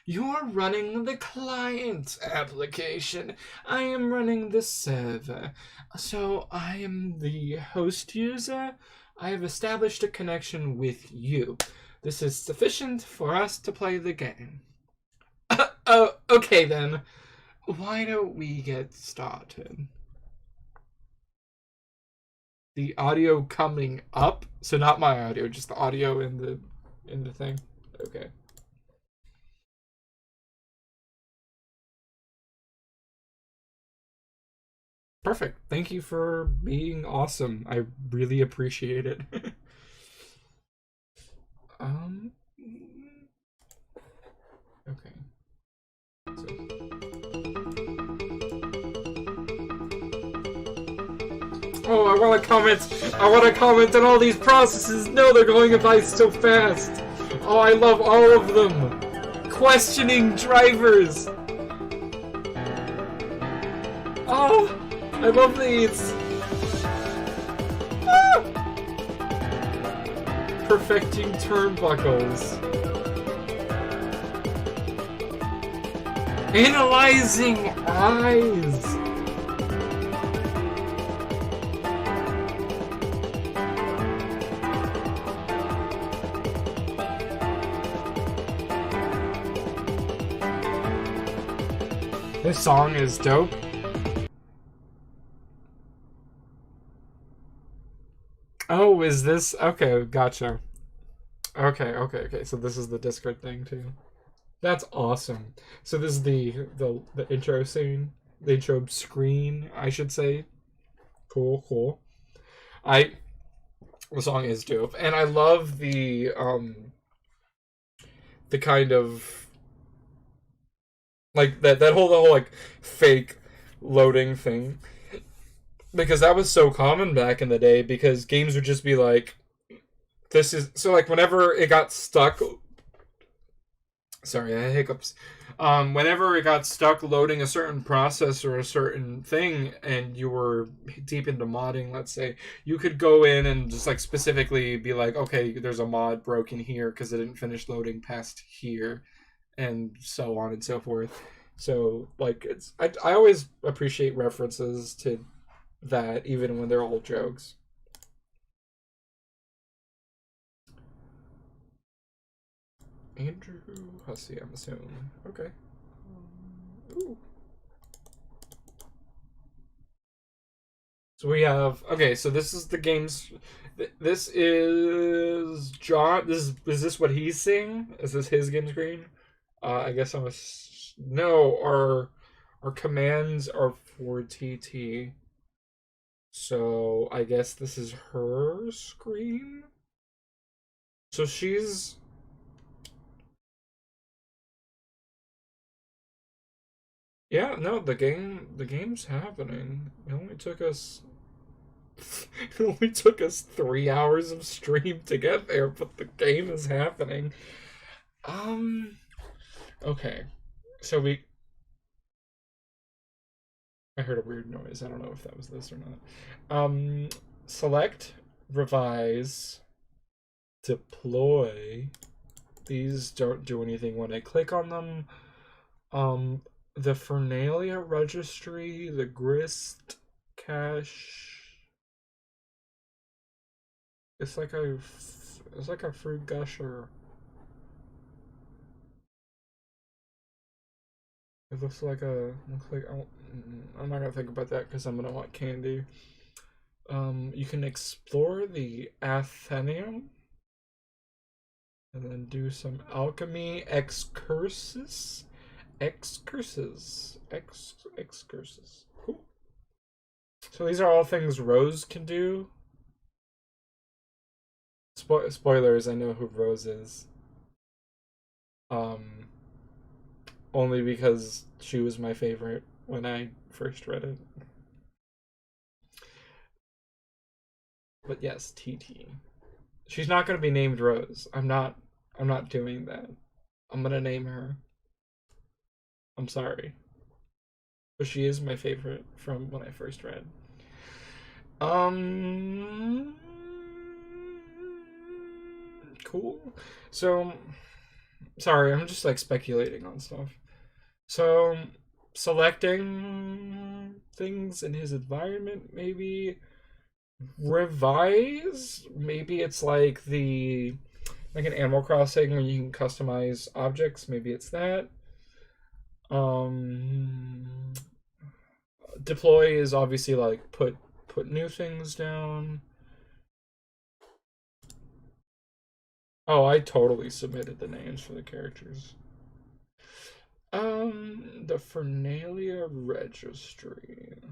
You're running the client application. I am running the server. So I am the host user. I have established a connection with you. This is sufficient for us to play the game. Oh, okay then. Why don't we get started? The audio coming up, so not my audio, just the audio in the thing. Okay. Perfect. Thank you for being awesome. I really appreciate it. Oh, I want to comment. I want to comment on all these processes. No, they're going by so fast. Oh, I love all of them. Questioning drivers. Oh, I love these. Ah. Perfecting turnbuckles. Analyzing eyes. This song is dope. Oh, is this okay? Gotcha. Okay. So this is the Discord thing too. That's awesome. So this is the intro scene, the intro screen, I should say. Cool. I The song is dope, and I love the kind of like that whole like fake loading thing, because that was so common back in the day, because games would just be like, this is so like whenever it got stuck. Sorry, I had hiccups. Whenever it got stuck loading a certain process or a certain thing, and you were deep into modding, let's say, you could go in and just like specifically be like, okay, there's a mod broken here because it didn't finish loading past here, and so on and so forth. So like I always appreciate references to that, even when they're old jokes. Andrew Hussey, I'm assuming. Okay. Ooh. So we have, okay, so this is the game's, this is John, is this what he's seeing? Is this his game screen? I guess I'm no, our commands are for TT. So I guess this is her screen. So she's, yeah, no, the game's happening. It only took us it only took us 3 hours of stream to get there, but the game is happening. Okay. So I heard a weird noise. I don't know if that was this or not. Select, revise, deploy. These don't do anything when I click on them. The Fernalia registry, the Grist cache. It's like a fruit gusher. It looks like I'm not gonna think about that because I'm gonna want candy. You can explore the Athenaeum and then do some alchemy excursus. Cool. So these are all things Rose can do. Spoilers, I know who Rose is. Only because she was my favorite when I first read it. But yes, TT. She's not gonna be named Rose. I'm not doing that. I'm gonna name her. I'm sorry. But she is my favorite from when I first read. Cool. So, sorry, I'm just like speculating on stuff. So, selecting things in his environment, maybe revise. Maybe it's like like an Animal Crossing where you can customize objects. Maybe it's that. Deploy is obviously like put new things down. Oh, I totally submitted the names for the characters. The Fernalia registry.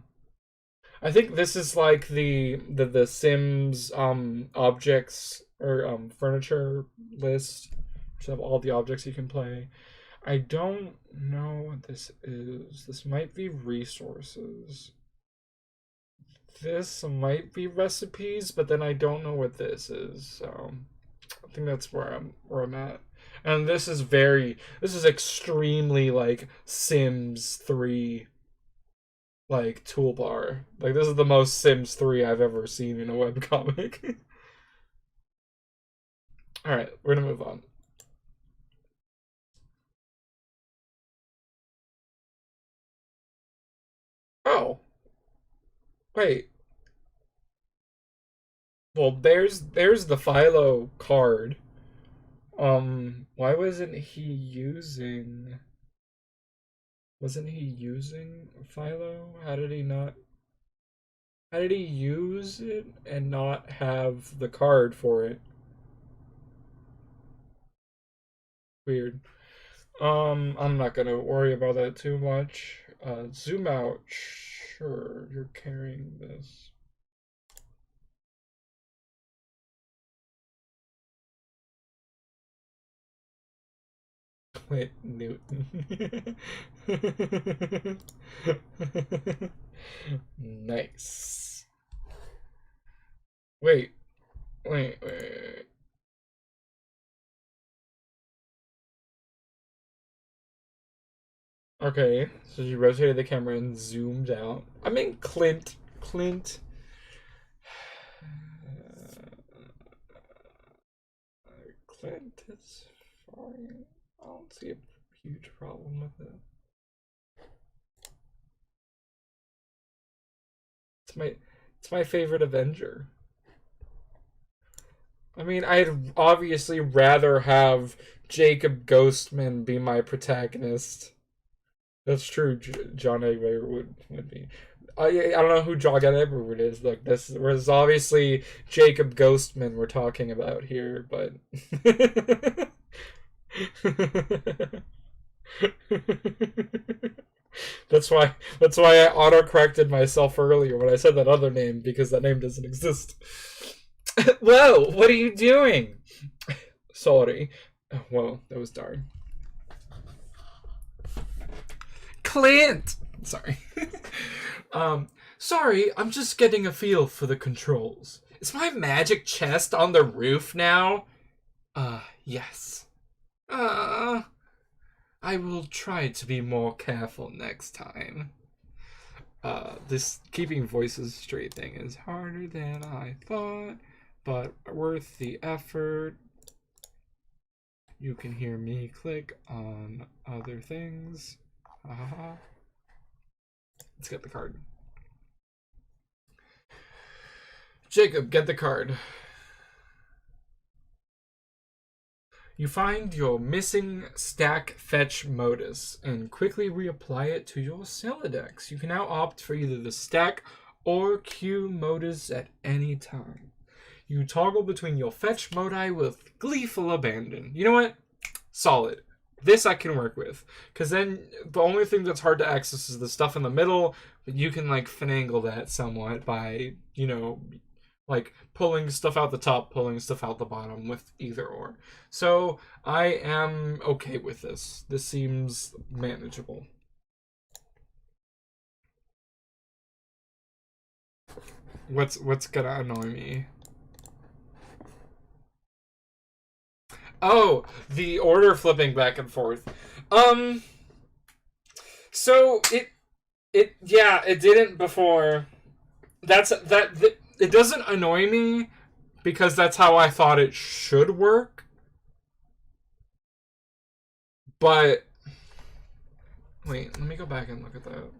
I think this is like the Sims objects or furniture list, which have all the objects you can play. I don't know what this is. This might be resources. this might be recipes, but then I don't know what this is. So I think that's where I'm at. And this is extremely like Sims 3 like toolbar. Like this is the most Sims 3 I've ever seen in a webcomic. Alright, we're gonna move on. Oh. Wait. Well, there's the Philo card. Why wasn't he using... Wasn't he using Philo? How did he not... How did he use it and not have the card for it? Weird. I'm not gonna worry about that too much. Zoom out. Sure, you're carrying this. Wait, Newton. Nice. Wait. Okay, so you rotated the camera and zoomed out. I mean, Clint. Clint is fine. I don't see a huge problem with it. It's my favorite Avenger. I mean, I'd obviously rather have Jacob Ghostman be my protagonist. That's true. John Edward would be. I don't know who John Edward is. Look, this was obviously Jacob Ghostman we're talking about here, but that's why I auto-corrected myself earlier when I said that other name, because that name doesn't exist. Whoa, what are you doing? Sorry. Whoa, that was darn. Clint! Sorry. Sorry, I'm just getting a feel for the controls. Is my magic chest on the roof now? Yes. I will try to be more careful next time. This keeping voices straight thing is harder than I thought, but worth the effort. You can hear me click on other things. Let's get the card. Jacob, get the card. You find your missing stack fetch modus and quickly reapply it to your Celodex. You can now opt for either the stack or queue modus at any time. You toggle between your fetch modi with gleeful abandon. You know what? Solid. This I can work with, because then the only thing that's hard to access is the stuff in the middle, but you can like finagle that somewhat by, you know, like pulling stuff out the top, pulling stuff out the bottom with either or. So I am okay with this. This seems manageable. What's gonna annoy me? Oh, the order flipping back and forth. So it didn't before. It doesn't annoy me because that's how I thought it should work. But wait, let me go back and look at that.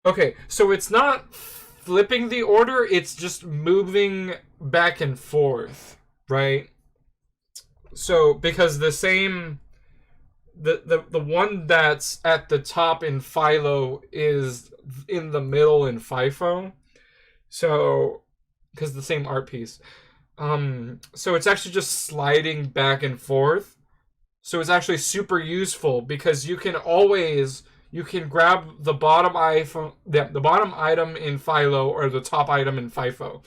Okay, so it's not flipping the order, it's just moving back and forth, right? So because the one that's at the top in Philo is in the middle in FIFO. So because the same art piece. So it's actually just sliding back and forth. So it's actually super useful because you can grab the bottom item in Philo or the top item in FIFO.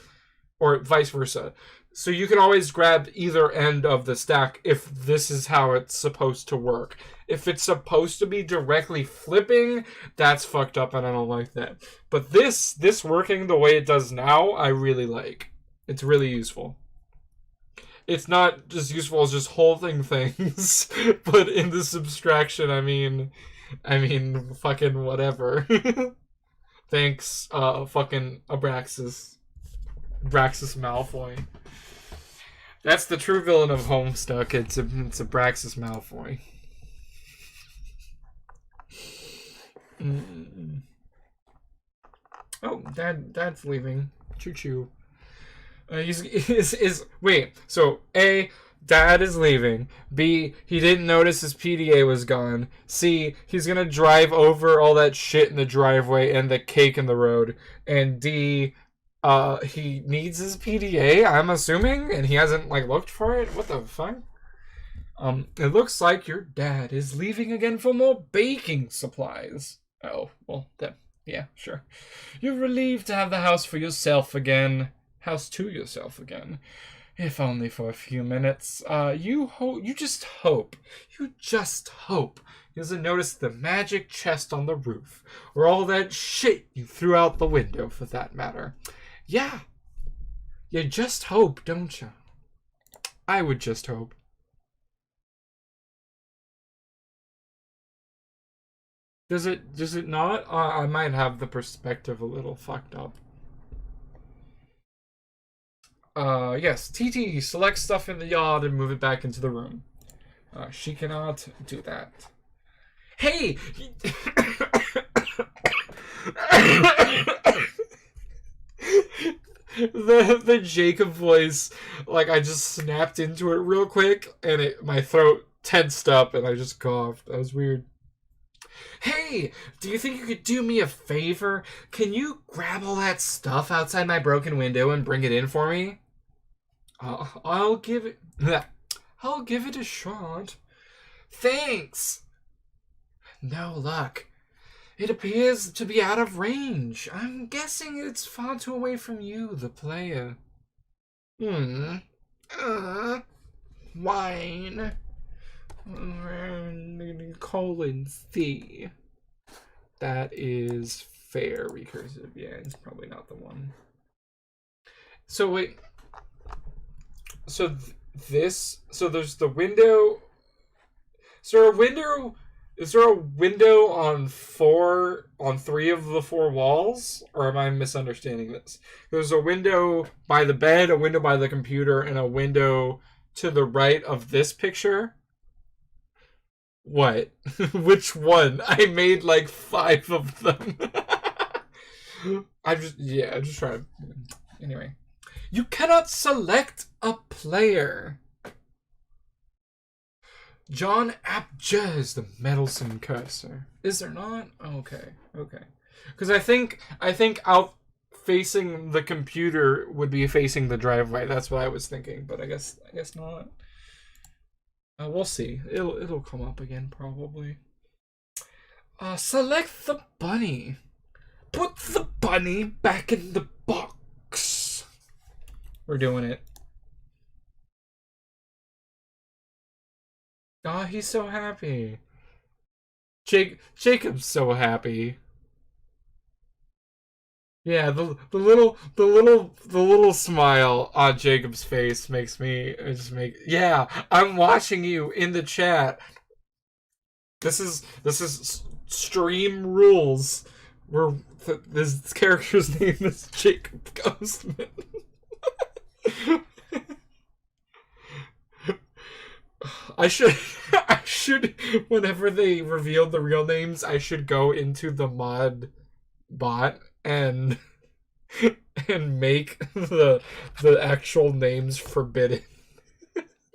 or vice versa. So you can always grab either end of the stack if this is how it's supposed to work. If it's supposed to be directly flipping, that's fucked up and I don't like that. But this working the way it does now, I really like. It's really useful. It's not just useful as just holding things, but in the subtraction, I mean, fucking whatever. Thanks, fucking Abraxas Malfoy. That's the true villain of Homestuck. It's Abraxas Malfoy. Oh, Dad's leaving. Choo choo. Wait. So A, Dad is leaving. B, he didn't notice his PDA was gone. C, he's gonna drive over all that shit in the driveway and the cake in the road. And D, he needs his PDA, I'm assuming, and he hasn't like looked for it. What the fuck? It looks like your dad is leaving again for more baking supplies. Oh, well, yeah, sure. You're relieved to have the house for yourself again. House to yourself again. If only for a few minutes. You just hope he doesn't notice the magic chest on the roof, or all that shit you threw out the window, for that matter. Yeah. You just hope, don't you? I would just hope. Does it not? I might have the perspective a little fucked up. Yes, TT, select stuff in the yard and move it back into the room. She cannot do that. Hey! the Jacob voice, like, I just snapped into it real quick, and my throat tensed up, and I just coughed. That was weird. Hey, do you think you could do me a favor? Can you grab all that stuff outside my broken window and bring it in for me? I'll give it a shot. Thanks. No luck. It appears to be out of range. I'm guessing it's far too away from you, the player. Wine. Colon C. That is fair recursive. Yeah, it's probably not the one. So wait. So there's the window. Is there a window on three of the four walls? Or am I misunderstanding this? There's a window by the bed, a window by the computer, and a window to the right of this picture. What? Which one? I made like 5 of them. I'm just trying to... Anyway. You cannot select a player. John Abjaz, the meddlesome cursor. Is there not? Okay. Because I think out facing the computer would be facing the driveway. That's what I was thinking, but I guess not. We'll see. It'll come up again probably. Select the bunny. Put the bunny back in the box. We're doing it. Oh, he's so happy. Jacob's so happy. Yeah, the little smile on Jacob's face makes me yeah, I'm watching you in the chat. This is stream rules. This character's name is Jacob Ghostman. I should whenever they reveal the real names, I should go into the mod bot and make the actual names forbidden.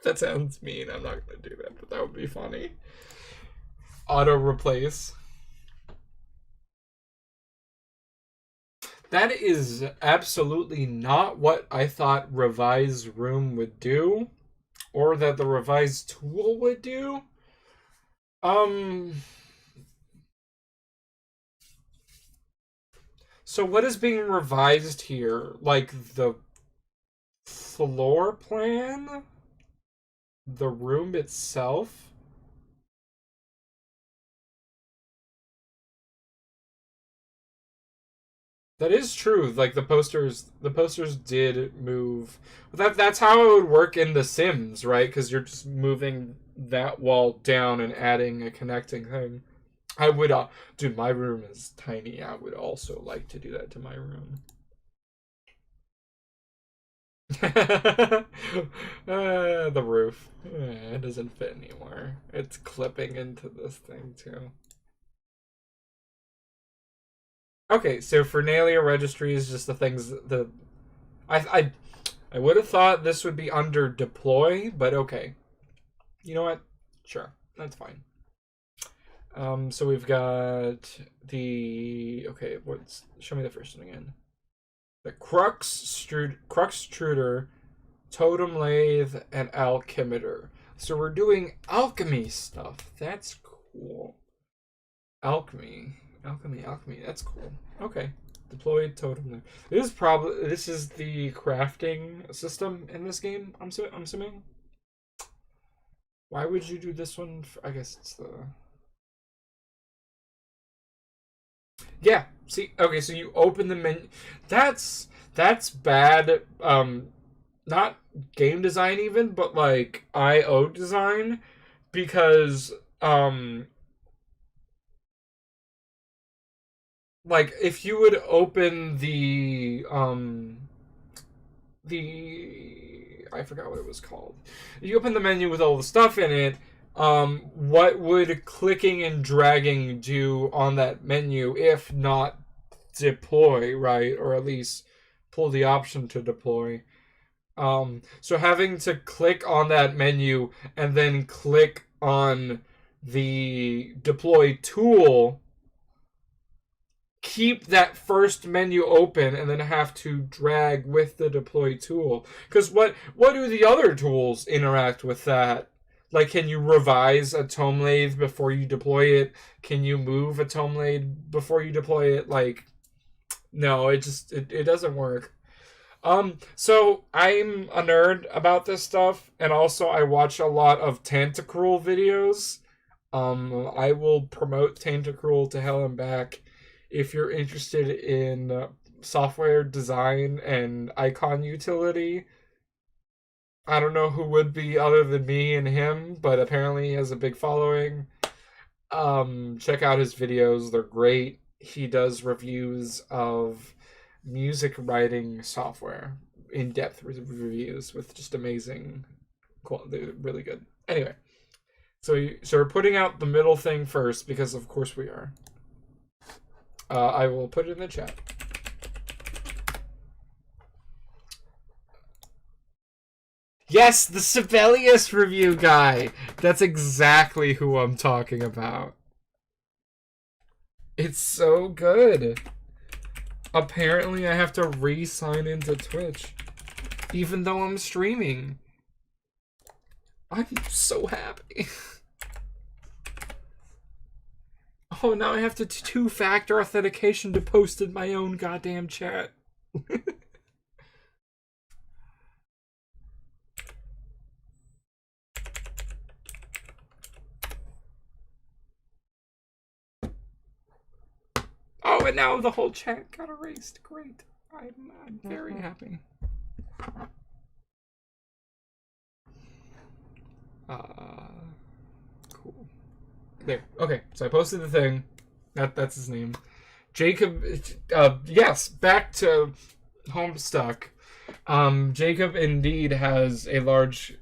That sounds mean. I'm not gonna do that, but that would be funny. Auto replace. That is absolutely not what I thought Revise Room would do, or that the Revise tool would do. So what is being revised here? Like the floor plan, the room itself. That is true. Like the posters did move. That's how it would work in The Sims, right? Because you're just moving that wall down and adding a connecting thing. I would, dude. My room is tiny. I would also like to do that to my room. The roof. It doesn't fit anymore. It's clipping into this thing too. Okay, so Fernalia registry is just the things the I I I would have thought this would be under deploy, but okay. You know what? Sure, that's fine. So we've got the What's show me the first one again? The Crux Truder, Totem Lathe, and Alchemitter. So we're doing alchemy stuff. That's cool. Alchemy. That's cool. Okay. Deployed totem lathe. This is the crafting system in this game. I'm assuming. Why would you do this one? I guess it's the. Yeah. See. Okay. So you open the menu. That's bad. Not game design even, but like IO design, because like if you would open the I forgot what it was called. You open the menu with all the stuff in it. What would clicking and dragging do on that menu if not deploy, right? Or at least pull the option to deploy. So having to click on that menu and then click on the deploy tool, keep that first menu open, and then have to drag with the deploy tool. Because what do the other tools interact with that? Like, can you revise a tome lathe before you deploy it? Can you move a tome lathe before you deploy it? Like, no, it doesn't work. So I'm a nerd about this stuff, and also I watch a lot of Tantacruel videos. I will promote Tantacruel to hell and back if you're interested in software design and icon utility. I don't know who would be other than me and him, but apparently he has a big following. Check out his videos; they're great. He does reviews of music writing software, in-depth reviews with just amazing quality, really good. Anyway, so we're putting out the middle thing first because of course we are. I will put it in the chat. Yes, the Sibelius review guy. That's exactly who I'm talking about. It's so good. Apparently, I have to re-sign into Twitch, even though I'm streaming. I'm so happy. Oh, now I have to two-factor authentication to post in my own goddamn chat. Oh, and now the whole chat got erased. Great. I'm very happy. Cool. There. Okay, so I posted the thing. That's his name. Jacob. Yes. Back to Homestuck. Jacob indeed has a large.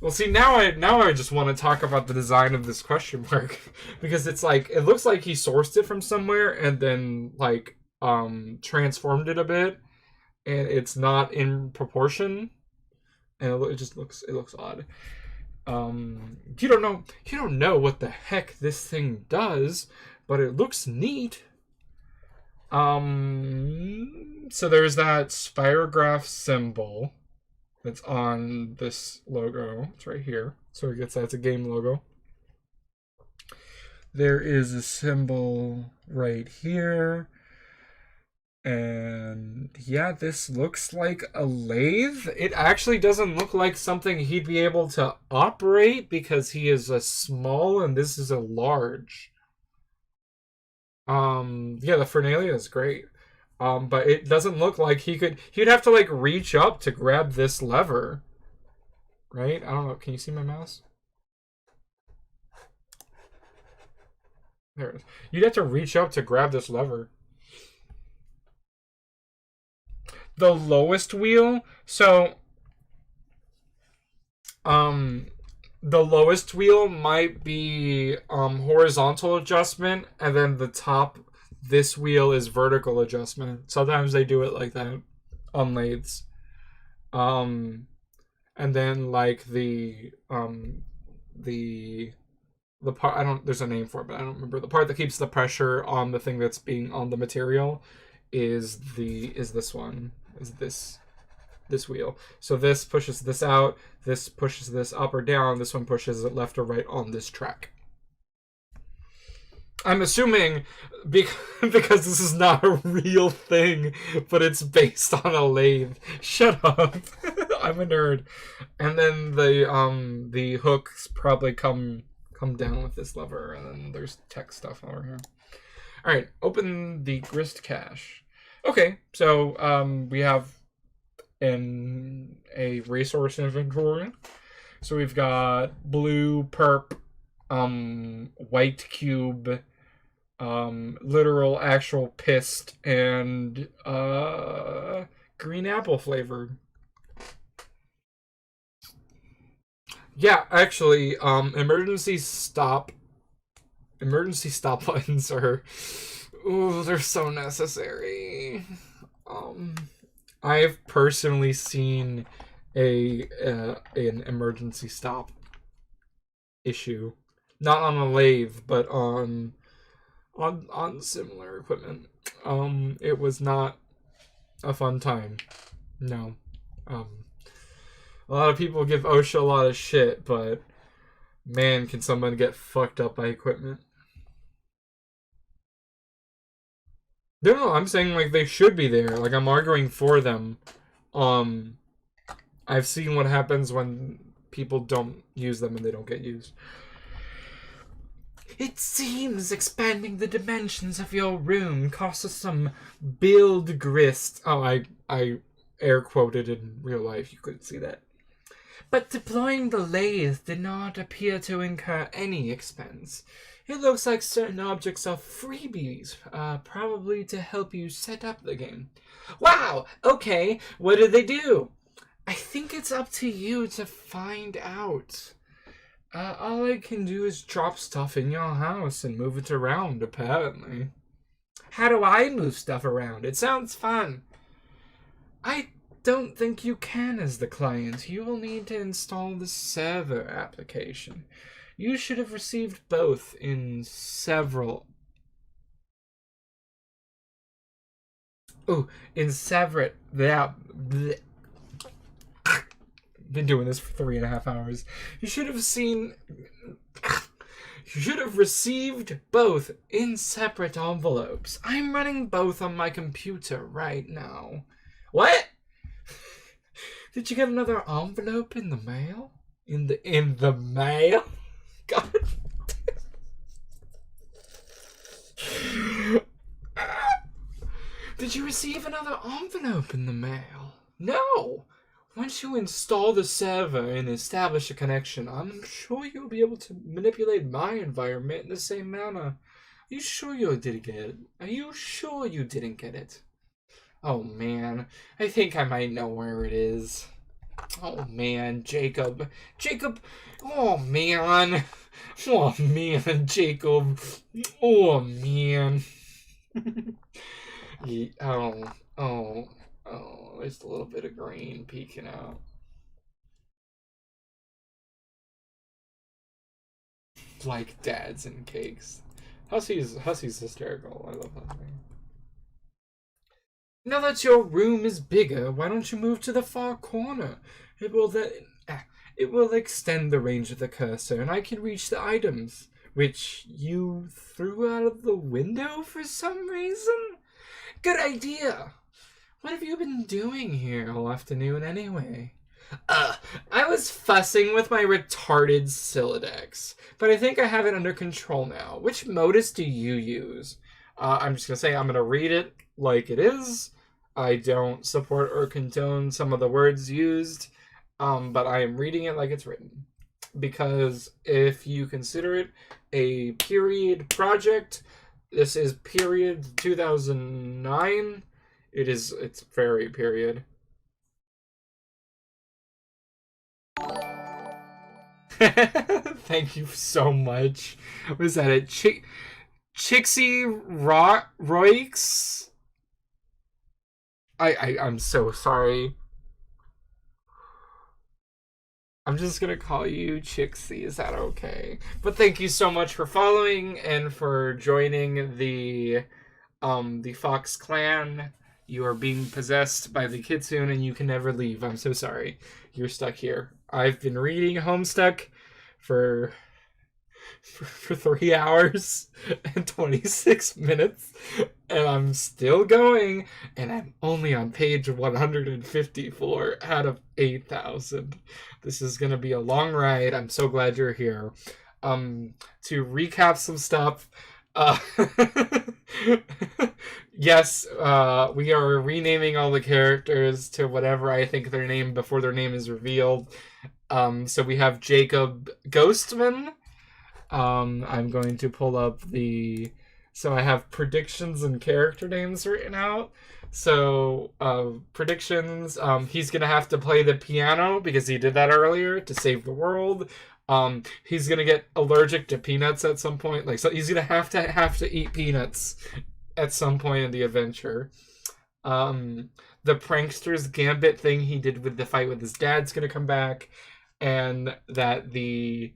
Well, see, now I just want to talk about the design of this question mark because it's like it looks like he sourced it from somewhere and then like transformed it a bit, and it's not in proportion, and it just looks odd. You don't know what the heck this thing does, but it looks neat. So there's that spirograph symbol that's on this logo. It's right here. So it gets that's a game logo. There is a symbol right here. And Yeah, this looks like a lathe. It actually doesn't look like something he'd be able to operate because he is a small and this is a large. Yeah, the Fernalia is great. But it doesn't look like he'd have to like reach up to grab this lever. Right? I don't know. Can you see my mouse? There it is. You'd have to reach up to grab this lever. The lowest wheel, so the lowest wheel might be horizontal adjustment, and then the top this wheel is vertical adjustment. Sometimes they do it like that on lathes. And then like the part, I don't, there's a name for it, but I don't remember. The part that keeps the pressure on the thing that's being on the material is this one. Is this wheel. So this pushes this out, this pushes this up or down, this one pushes it left or right on this track. I'm assuming because this is not a real thing, but it's based on a lathe. Shut up. I'm a nerd. And then the hooks probably come down with this lever, and then there's tech stuff over here. All right, open the grist cache. Okay, so we have in a resource inventory. So we've got blue perp, white cube, literal actual pissed, and green apple flavored. Yeah, actually, emergency stop buttons are, ooh, they're so necessary. I've personally seen an emergency stop issue, not on a lathe, but on similar equipment. It was not a fun time. No. A lot of people give OSHA a lot of shit, but man, can someone get fucked up by equipment. No, I'm saying like they should be there. Like I'm arguing for them. I've seen what happens when people don't use them and they don't get used. It seems expanding the dimensions of your room costs us some build grist. Oh, I air quoted in real life. You couldn't see that. But deploying the lathe did not appear to incur any expense. It looks like certain objects are freebies, probably to help you set up the game. Wow! Okay, what did they do? I think it's up to you to find out. All I can do is drop stuff in your house and move it around, apparently. How do I move stuff around? It sounds fun. I don't think you can as the client. You will need to install the server application. You should have received both in several... in separate... Been doing this for 3.5 hours. You should have received both in separate envelopes. I'm running both on my computer right now. What? Did you get another envelope in the mail? In the mail? God. Did you receive another envelope in the mail? No. Once you install the server and establish a connection, I'm sure you'll be able to manipulate my environment in the same manner. Are you sure you didn't get it? Are you sure you didn't get it? Oh man, I think I might know where it is. Oh man, Jacob. Oh man. Oh man, Jacob. Oh man. Oh, there's a little bit of green peeking out. Like dads and cakes. Hussey's hysterical. I love that thing. Now that your room is bigger, why don't you move to the far corner? It will extend the range of the cursor, and I can reach the items, which you threw out of the window for some reason? Good idea! What have you been doing here all afternoon anyway? Uh, I was fussing with my retarded Sylladex, but I think I have it under control now. Which modus do you use? I'm just gonna say I'm gonna read it like it is. I don't support or condone some of the words used, but I am reading it like it's written. Because if you consider it a period project, this is period 2009. It's very period. Thank you so much. Was that it? Chixie Roix? I'm so sorry. I'm just gonna call you Chixie. Is that okay? But thank you so much for following and for joining the Fox clan. You are being possessed by the kitsune and you can never leave. I'm so sorry. You're stuck here. I've been reading Homestuck for 3 hours and 26 minutes, and I'm still going, and I'm only on page 154 out of 8,000. This is going to be a long ride. I'm so glad you're here. To recap some stuff, yes, we are renaming all the characters to whatever I think their name before their name is revealed. So we have Jacob Ghostman. I'm going to pull up so I have predictions and character names written out. So, predictions, he's gonna have to play the piano because he did that earlier to save the world. He's gonna get allergic to peanuts at some point. Like, so he's gonna have to eat peanuts at some point in the adventure. The prankster's gambit thing he did with the fight with his dad's gonna come back, and that the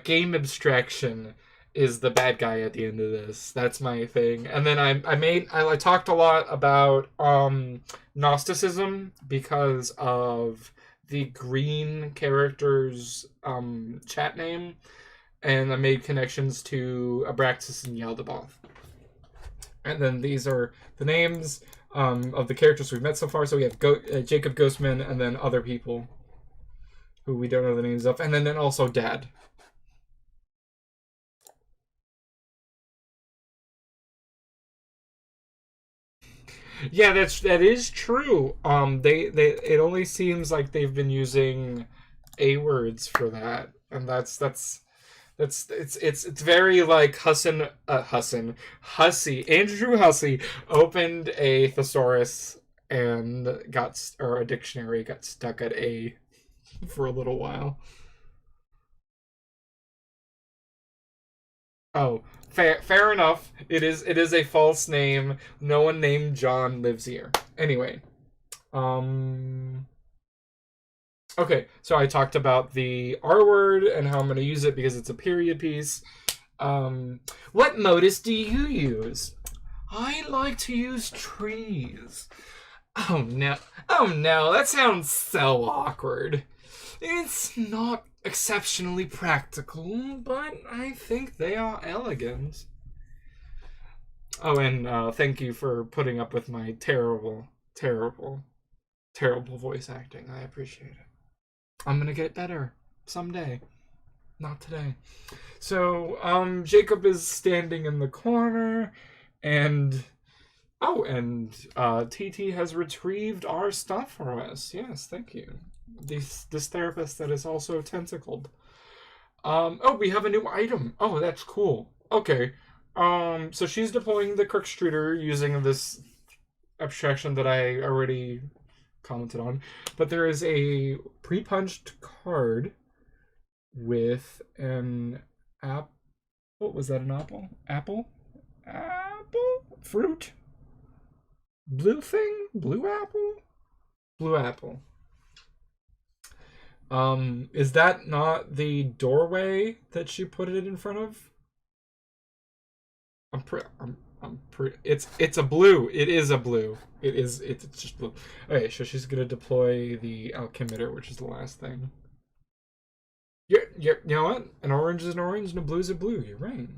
game abstraction is the bad guy at the end of this. That's my thing. And then I talked a lot about Gnosticism because of the green character's chat name, and I made connections to Abraxas and Yaldabaoth. And then these are the names of the characters we've met so far. So we have Jacob Ghostman, and then other people who we don't know the names of, and then also Dad. Yeah, that is true. It only seems like they've been using A words for that, and it's very like Hussey. Andrew Hussey opened a thesaurus and a dictionary got stuck at A for a little while. Oh, fair enough. It is a false name. No one named John lives here. Anyway, um, okay. So I talked about the R word and how I'm going to use it because it's a period piece. What modus do you use? I like to use trees. Oh no! Oh no! That sounds so awkward. It's not exceptionally practical, but I think they are elegant. Oh, and thank you for putting up with my terrible, terrible, terrible voice acting. I appreciate it. I'm gonna get better someday. Not today. So, Jacob is standing in the corner, and TT has retrieved our stuff for us. Yes, thank you. This therapist that is also tentacled. We have a new item. Oh, that's cool. Okay. So she's deploying the Crookstruder using this abstraction that I already commented on. But there is a pre-punched card with an app. What was that? An apple? Apple? Fruit? Blue thing? Blue apple? Blue apple. Is that not the doorway that she put it in front of? It's a blue. It is a blue. It's just blue. Okay, so she's gonna deploy the alchemitter, which is the last thing. You know what? An orange is an orange and a blue is a blue. You're right.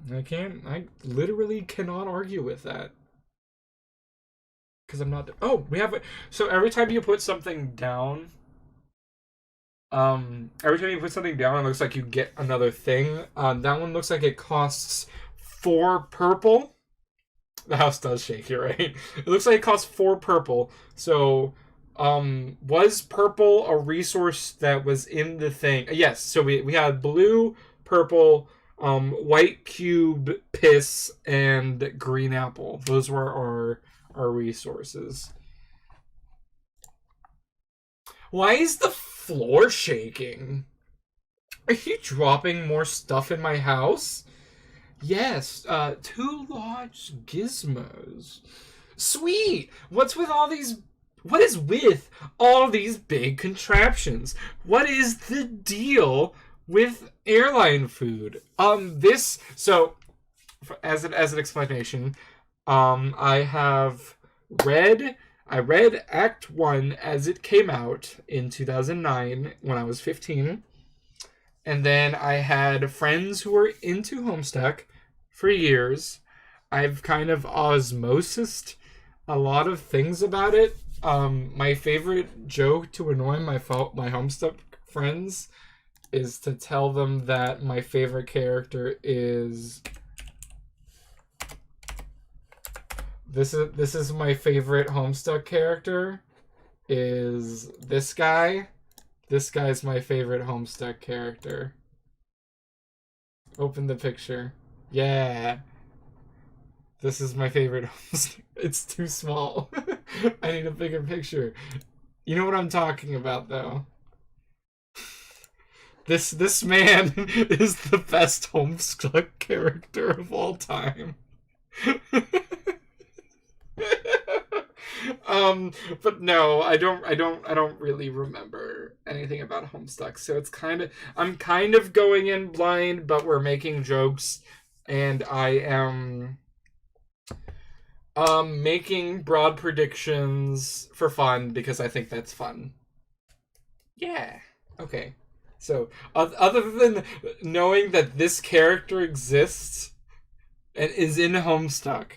I literally cannot argue with that. Because I'm not. Oh, we have. So every time you put something down, every time you put something down, it looks like you get another thing. That one looks like it costs 4 purple. The house does shake, you're right. It looks like it costs 4 purple. So, was purple a resource that was in the thing? Yes. So we had blue, purple, white cube, piss, and green apple. Those were our resources. Why is the floor shaking? Are you dropping more stuff in my house? Yes, 2 large gizmos. Sweet! What is with all these big contraptions? What is the deal with airline food? As an explanation, I have read I read Act 1 as it came out in 2009 when I was 15. And then I had friends who were into Homestuck for years. I've kind of osmosised a lot of things about it. My favorite joke to annoy my Homestuck friends is to tell them that my favorite character is this is my favorite Homestuck character is this guy. This guy's my favorite Homestuck character. Open the picture. Yeah. This is my favorite Homestuck. It's too small. I need a bigger picture. You know what I'm talking about, though. This man is the best Homestuck character of all time. But no, I don't really remember anything about Homestuck. So I'm kind of going in blind, but we're making jokes, and I am making broad predictions for fun because I think that's fun. Yeah. Okay. So, other than knowing that this character exists and is in Homestuck,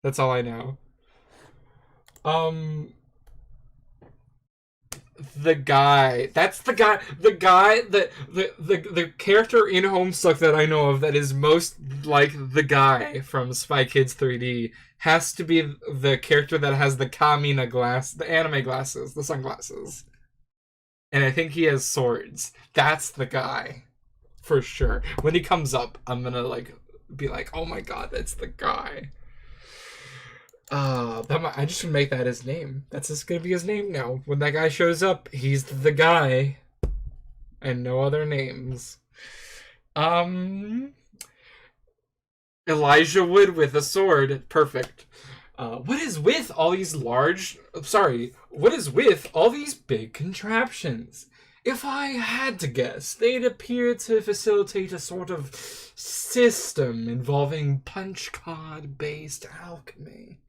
that's all I know. Um, the guy. That's the guy. The guy that the character in Homestuck that I know of that is most like the guy from Spy Kids 3D has to be the character that has the Kamina glass, the anime glasses, the sunglasses, and I think he has swords. That's the guy, for sure. When he comes up, I'm gonna be like, oh my god, that's the guy. I just should make that his name. That's just gonna be his name now. When that guy shows up, he's the guy, and no other names. Um, Elijah Wood with a sword, perfect. What is with all these large? Sorry, what is with all these big contraptions? If I had to guess, they'd appear to facilitate a sort of system involving punch card based alchemy.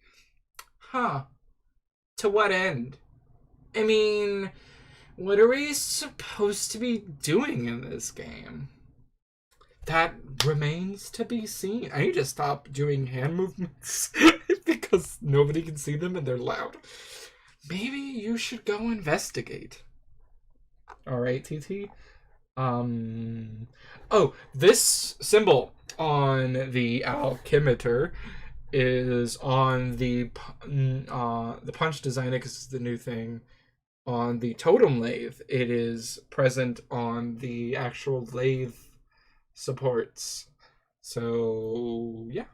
Huh. To what end? I mean, what are we supposed to be doing in this game? That remains to be seen. I need to stop doing hand movements because nobody can see them and they're loud. Maybe you should go investigate. Alright, TT. Oh, this symbol on the alchemimeter is on the punch designer because it's the new thing. On the totem lathe, it is present on the actual lathe supports. So yeah.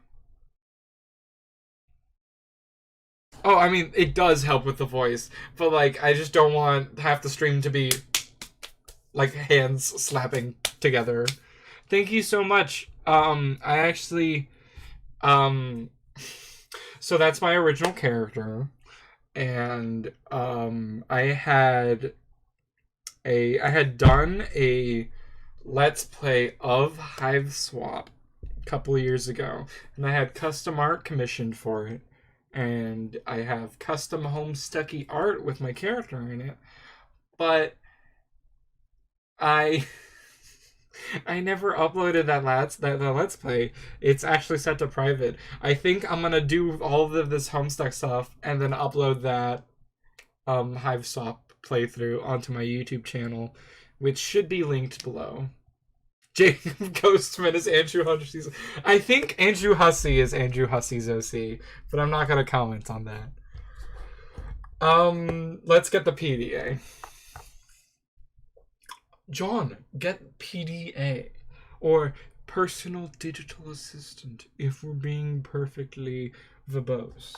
Oh, I mean, it does help with the voice, but I just don't want half the stream to be hands slapping together. Thank you so much. I actually, so that's my original character, and I had done a let's play of Hive Swap a couple of years ago, and I had custom art commissioned for it, and I have custom Homestucky art with my character in it, but I I never uploaded that Let's Play. It's actually set to private. I think I'm gonna do all of this Homestuck stuff and then upload that Hiveswap playthrough onto my YouTube channel, which should be linked below. Jacob Ghostman is Andrew Hussey's. I think Andrew Hussey is Andrew Hussey's OC, but I'm not gonna comment on that. Let's get the PDA. John, get PDA. Or personal digital assistant, if we're being perfectly verbose.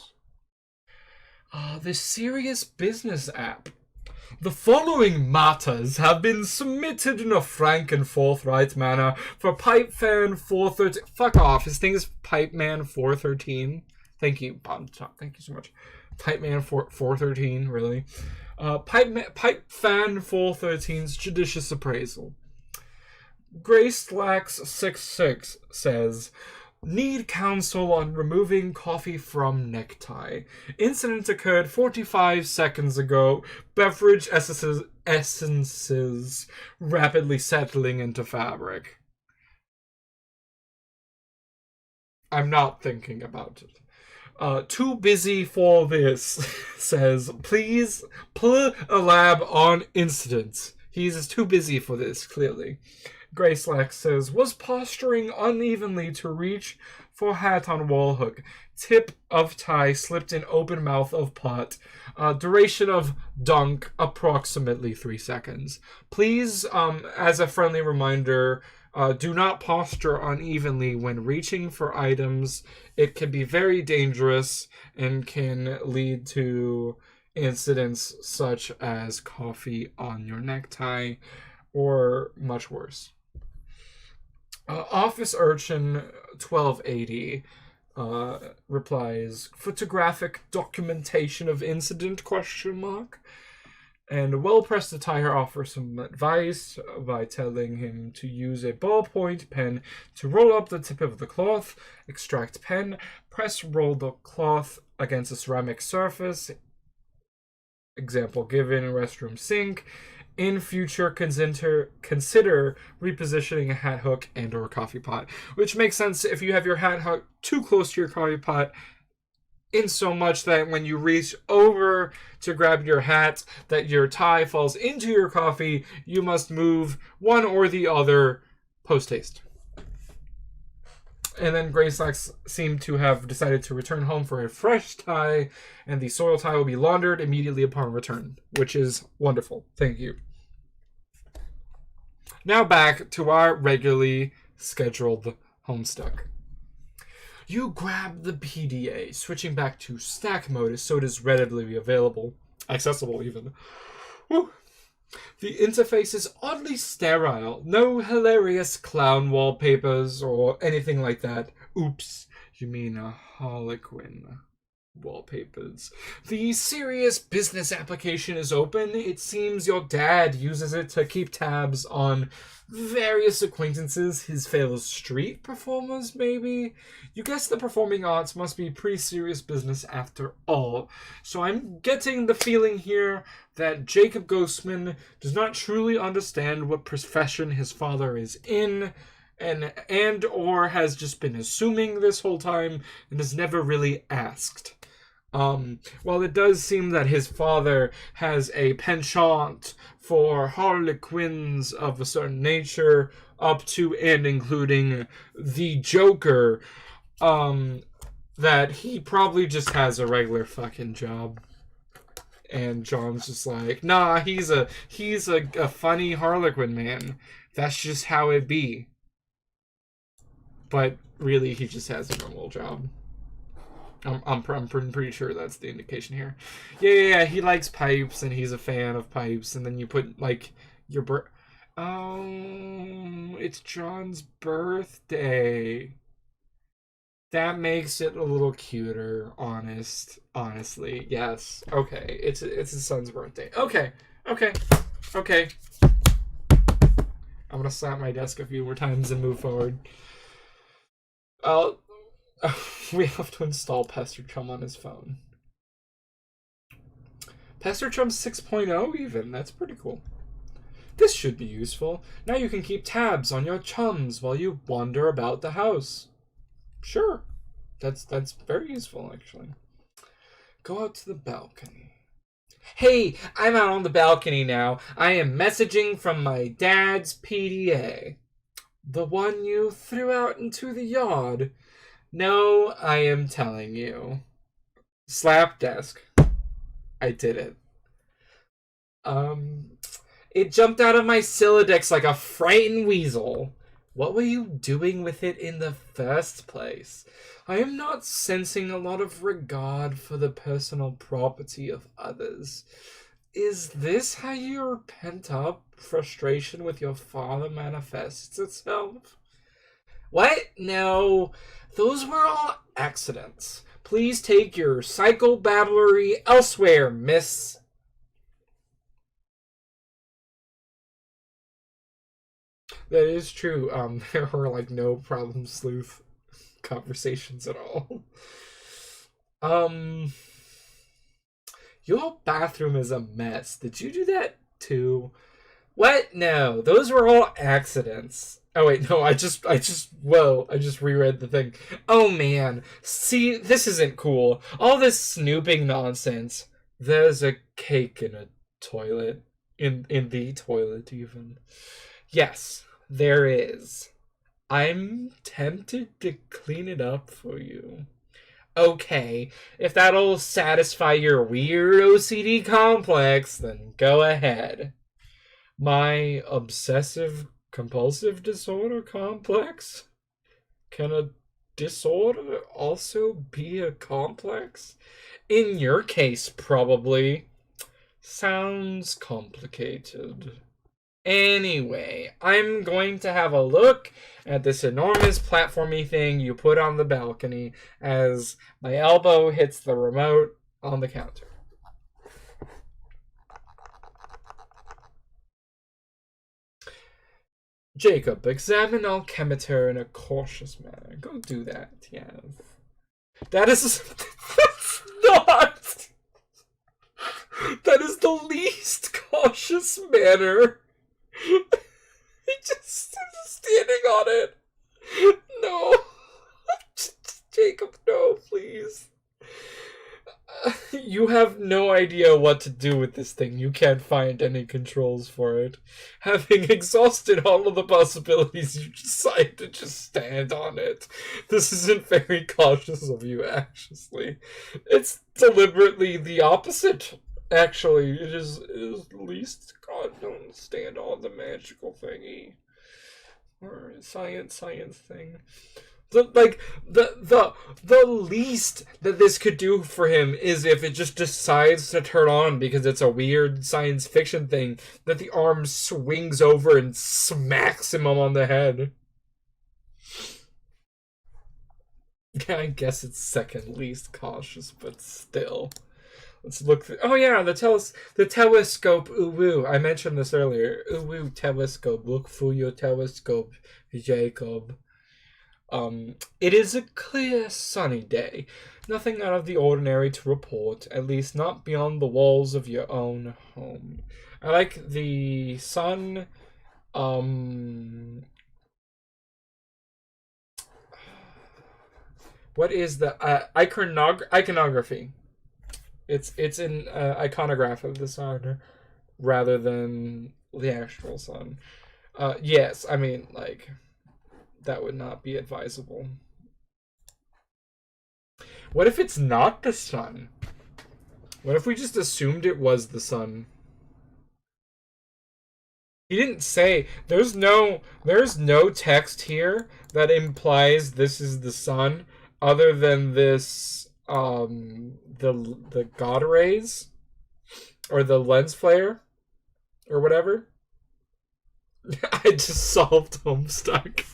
This serious business app. The following matters have been submitted in a frank and forthright manner for Pipefan 413. Fuck off. His thing is Pipeman 413. Thank you, Bob. Thank you so much. Pipeman 413, really. Pipefan 413's judicious appraisal. GraceLax66 says, need counsel on removing coffee from necktie. Incident occurred 45 seconds ago. Beverage essences rapidly settling into fabric. I'm not thinking about it. Too busy for this, says, please elab on incidents. He's too busy for this, clearly. Gracelax says, was posturing unevenly to reach for hat on wall hook. Tip of tie slipped in open mouth of pot. Duration of dunk, approximately 3 seconds. Please, as a friendly reminder, do not posture unevenly when reaching for items. It can be very dangerous and can lead to incidents such as coffee on your necktie or much worse. Office Urchin 1280 replies, photographic documentation of incident, ? And well-pressed attire offers some advice by telling him to use a ballpoint pen to roll up the tip of the cloth, extract pen, roll the cloth against a ceramic surface. Example given, restroom sink. In future, consider repositioning a hat hook and or a coffee pot. Which makes sense if you have your hat hook too close to your coffee pot, in so much that when you reach over to grab your hat, that your tie falls into your coffee, you must move one or the other post-haste. And then Gracelax seemed to have decided to return home for a fresh tie, and the soil tie will be laundered immediately upon return, which is wonderful. Thank you. Now back to our regularly scheduled Homestuck. You grab the PDA, switching back to stack mode so it is readily available. Accessible, even. Woo. The interface is oddly sterile. No hilarious clown wallpapers or anything like that. Oops, you mean a Harlequin wallpapers. The serious business application is open. It seems your dad uses it to keep tabs on various acquaintances, his fellow street performers, maybe? You guess the performing arts must be pretty serious business after all. So I'm getting the feeling here that Jacob Ghostman does not truly understand what profession his father is in, and or has just been assuming this whole time and has never really asked. While it does seem that his father has a penchant for harlequins of a certain nature, up to and including the Joker, that he probably just has a regular fucking job. And John's just like, nah, he's a funny harlequin man. That's just how it be. But really, he just has a normal job. I'm pretty sure that's the indication here. Yeah, he likes pipes, and he's a fan of pipes, and then you put, like, your it's John's birthday. That makes it a little cuter, honestly. Yes. Okay, it's his son's birthday. Okay. I'm gonna slap my desk a few more times and move forward. We have to install Pester Chum on his phone. Pester Chum 6.0 even. That's pretty cool. This should be useful. Now you can keep tabs on your chums while you wander about the house. Sure. That's very useful, actually. Go out to the balcony. Hey, I'm out on the balcony now. I am messaging from my dad's PDA. The one you threw out into the yard. No, I am telling you. Slap desk. I did it. It jumped out of my Sylladex like a frightened weasel. What were you doing with it in the first place? I am not sensing a lot of regard for the personal property of others. Is this how your pent-up frustration with your father manifests itself? What? No, those were all accidents. Please take your psychobabblery elsewhere, miss. That is true. There were like no problem sleuth conversations at all. Your bathroom is a mess. Did you do that too? What? No, those were all accidents. Oh wait, no, I just reread the thing. Oh man, see, this isn't cool. All this snooping nonsense. There's a cake in a toilet. In the toilet, even. Yes, there is. I'm tempted to clean it up for you. Okay, if that'll satisfy your weird OCD complex, then go ahead. My obsessive compulsive disorder complex? Can a disorder also be a complex? In your case, probably. Sounds complicated. Anyway, I'm going to have a look at this enormous platformy thing you put on the balcony as my elbow hits the remote on the counter. Jacob, examine alchemeter in a cautious manner. Go do that, yes. That is... That's not... That is the least cautious manner. He just standing on it. No. Jacob, no, please. You have no idea what to do with this thing. You can't find any controls for it. Having exhausted all of the possibilities, you decide to just stand on it. This isn't very cautious of you, actually. It's deliberately the opposite. Actually, it is least God, don't stand on the magical thingy. Or science thing. The least that this could do for him is if it just decides to turn on because it's a weird science fiction thing that the arm swings over and smacks him on the head. Yeah, I guess it's second least cautious, but still. Let's look. Oh yeah, the telescope. Uwu. I mentioned this earlier. Uwu telescope. Look through your telescope, Jacob. It is a clear, sunny day. Nothing out of the ordinary to report, at least not beyond the walls of your own home. I like the sun. What is the iconography? It's an iconograph of the sun rather than the actual sun. Yes, I mean, like, that would not be advisable. What if it's not the sun? What if we just assumed it was the sun? He didn't say. There's no text here that implies this is the sun other than this the God rays or the lens flare or whatever. I just solved Homestuck.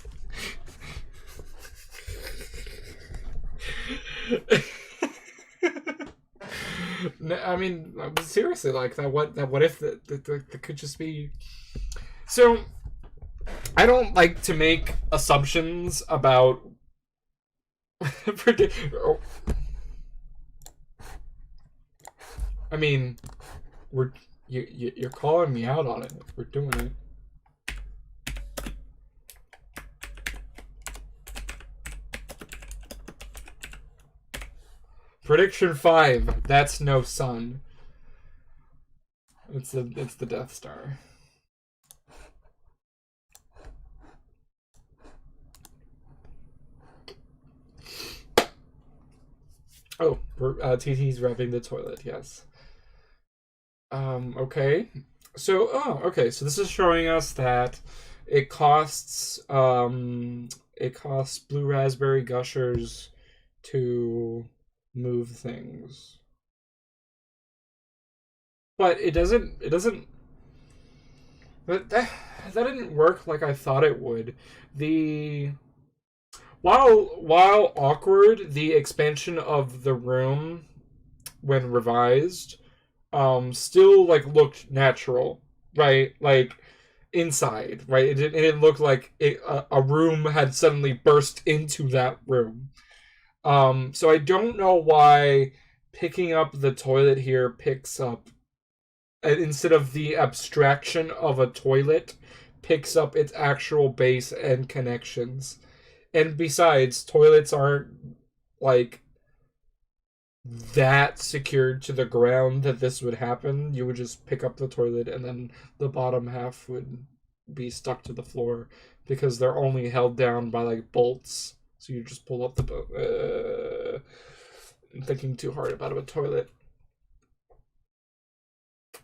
I mean, seriously, like that. What if that could just be? So, I don't like to make assumptions about. I mean, You're calling me out on it. We're doing it. Prediction 5. That's no sun. It's the Death Star. Oh, TT's rubbing the toilet. Yes. Okay. So, okay. So this is showing us that it costs blue raspberry gushers to move things. But it doesn't but that didn't work like I thought it would. The while awkward, the expansion of the room when revised still like looked natural, right? Like inside, right? It didn't look like a room had suddenly burst into that room. So I don't know why picking up the toilet here picks up, instead of the abstraction of a toilet, picks up its actual base and connections. And besides, toilets aren't like that secured to the ground that this would happen. You would just pick up the toilet and then the bottom half would be stuck to the floor because they're only held down by like bolts. So you just pull up the I'm thinking too hard about a toilet.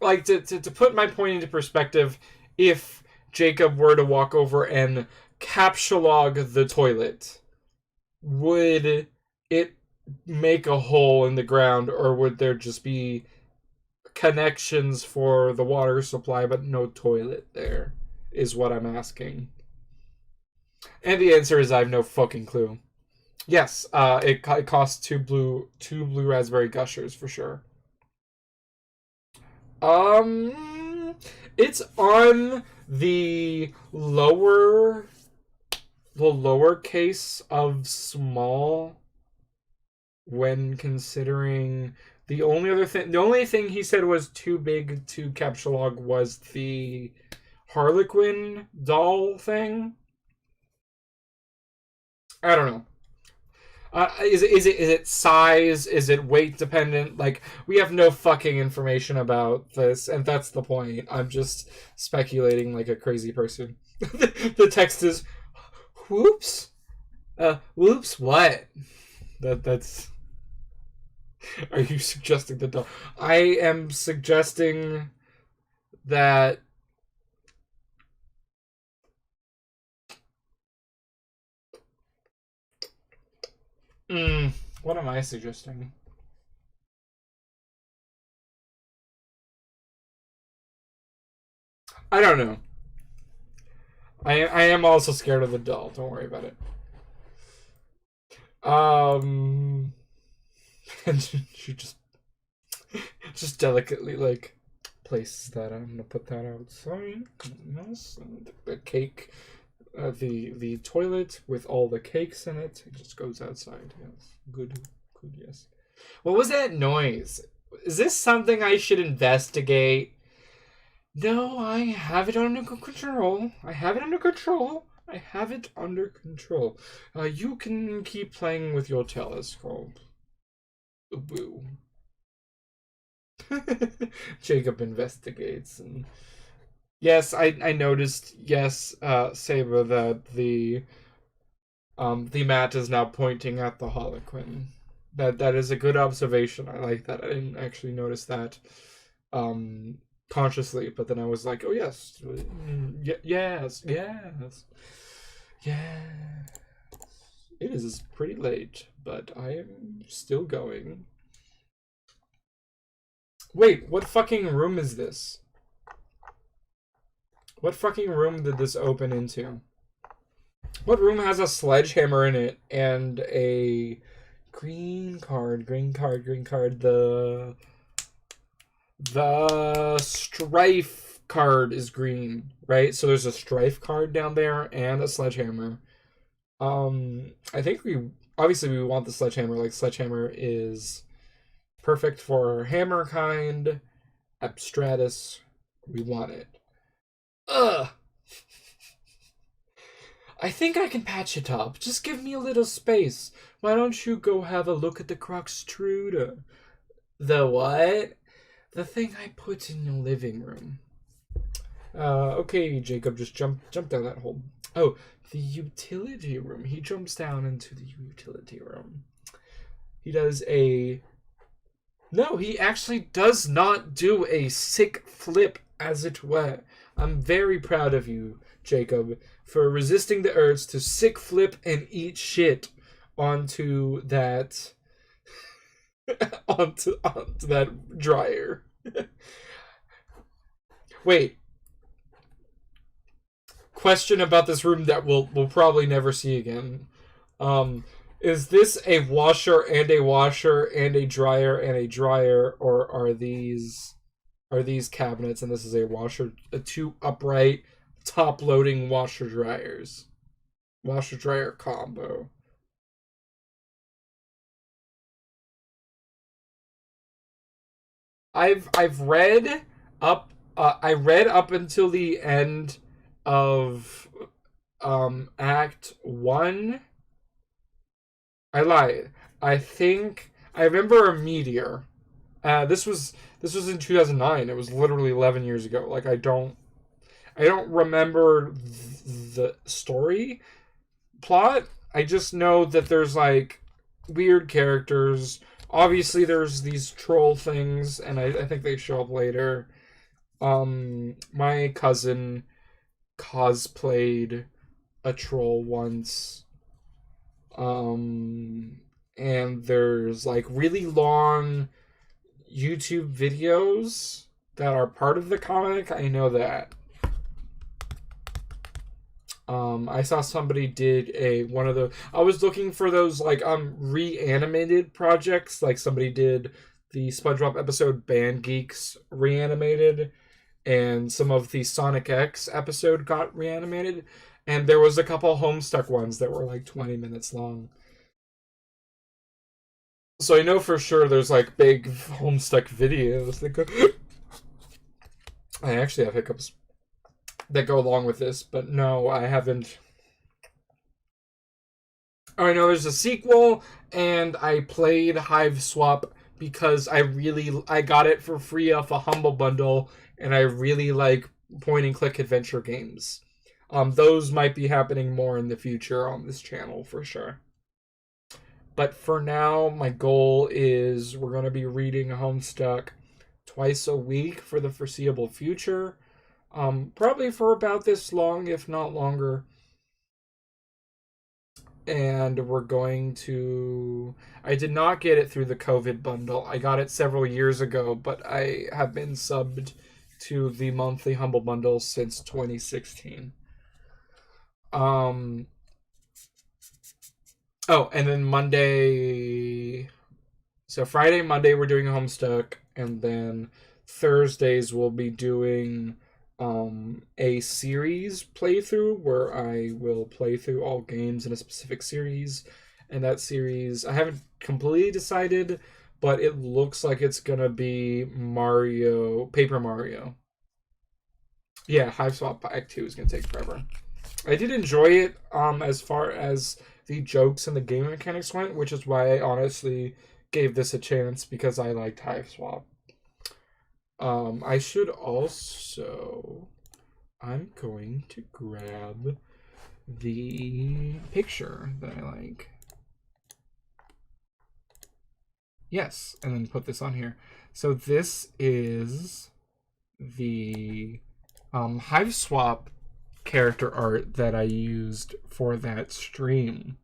Like to put my point into perspective, if Jacob were to walk over and capsulog the toilet, would it make a hole in the ground, or would there just be connections for the water supply but no toilet there, is what I'm asking. And the answer is I have no fucking clue. Yes, it costs two blue raspberry gushers for sure. It's on the lower case of small when considering the only thing he said was too big to capsulog was the Harlequin doll thing. I don't know. Is it size? Is it weight dependent? Like, we have no fucking information about this, and that's the point. I'm just speculating like a crazy person. The text is, "Whoops, whoops, what?" That's. Are you suggesting the doll? I am suggesting that. What am I suggesting? I don't know. I am also scared of the doll. Don't worry about it. And she just delicately like place that. I'm gonna put that outside. Yes, the cake, the toilet with all the cakes in it. It just goes outside. Yes, good. Yes. What was that noise? Is this something I should investigate? No, I have it under control. I have it under control. I have it under control. You can keep playing with your telescope. Boo. Jacob investigates, and yes, I noticed. Yes, Saber, that the mat is now pointing at the Harlequin. That is a good observation. I like that. I didn't actually notice that consciously, but then I was like, oh yes, yes. It is pretty late, but I am still going. Wait, what fucking room is this? What fucking room did this open into? What room has a sledgehammer in it and a green card? The strife card is green, right? So there's a strife card down there and a sledgehammer. I think we want the sledgehammer. Like, sledgehammer is perfect for hammer kind. Abstratus. We want it. Ugh. I think I can patch it up. Just give me a little space. Why don't you go have a look at the Cruxtruder? The what? The thing I put in your living room. Okay, Jacob, just jump down that hole. Oh, the utility room. He jumps down into the utility room. He does a... No, he actually does not do a sick flip, as it were. I'm very proud of you, Jacob, for resisting the urge to sick flip and eat shit onto that... onto that dryer. Wait. Question about this room that we'll probably never see again. Is this a washer and a washer and a dryer, or are these cabinets and this is a washer, two upright top loading washer dryer combo? I've read up I read up until the end of Act 1. I lied. I think I remember a meteor. This was in 2009. It was literally 11 years ago. Like I don't remember the story plot. I just know that there's like weird characters. Obviously there's these troll things, and I think they show up later. My cousin cosplayed a troll once. And there's like really long YouTube videos that are part of the comic. I know that. I saw somebody did one of the. I was looking for those like reanimated projects. Like somebody did the SpongeBob episode Band Geeks reanimated, and some of the Sonic X episode got reanimated, and there was a couple Homestuck ones that were like 20 minutes long. So I know for sure there's like big Homestuck videos that go. I actually have hiccups that go along with this, but no, I haven't. Oh, I know there's a sequel, and I played Hive Swap because I got it for free off a Humble Bundle, and I really like point and click adventure games. Those might be happening more in the future on this channel for sure. But for now, my goal is we're going to be reading Homestuck twice a week for the foreseeable future. Probably for about this long, if not longer. And we're going to... I did not get it through the COVID bundle. I got it several years ago, but I have been subbed to the monthly Humble Bundle since 2016. Oh, and then Monday... So Friday, Monday, we're doing Homestuck, and then Thursdays we'll be doing a series playthrough where I will play through all games in a specific series. And that series, I haven't completely decided, but it looks like it's gonna be Paper Mario. Yeah, Hive Swap Act 2 is gonna take forever. I did enjoy it as far as the jokes and the game mechanics went, which is why I honestly gave this a chance, because I liked Hive Swap. I should also... I'm going to grab the picture that I like. Yes, and then put this on here. So this is the Hive Swap character art that I used for that stream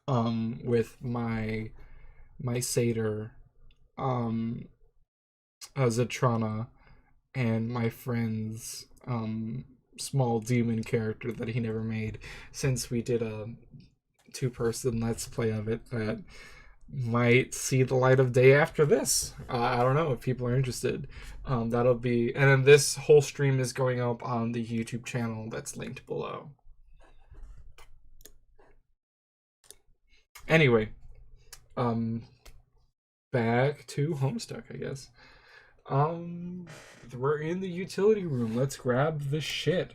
with my satyr Zatrana and my friend's small demon character that he never made, since we did a 2-person let's play of it that might see the light of day after this. I don't know if people are interested. That'll be... And then this whole stream is going up on the YouTube channel that's linked below. Anyway, back to Homestuck, I guess. Um, we're in the utility room. Let's grab the shit.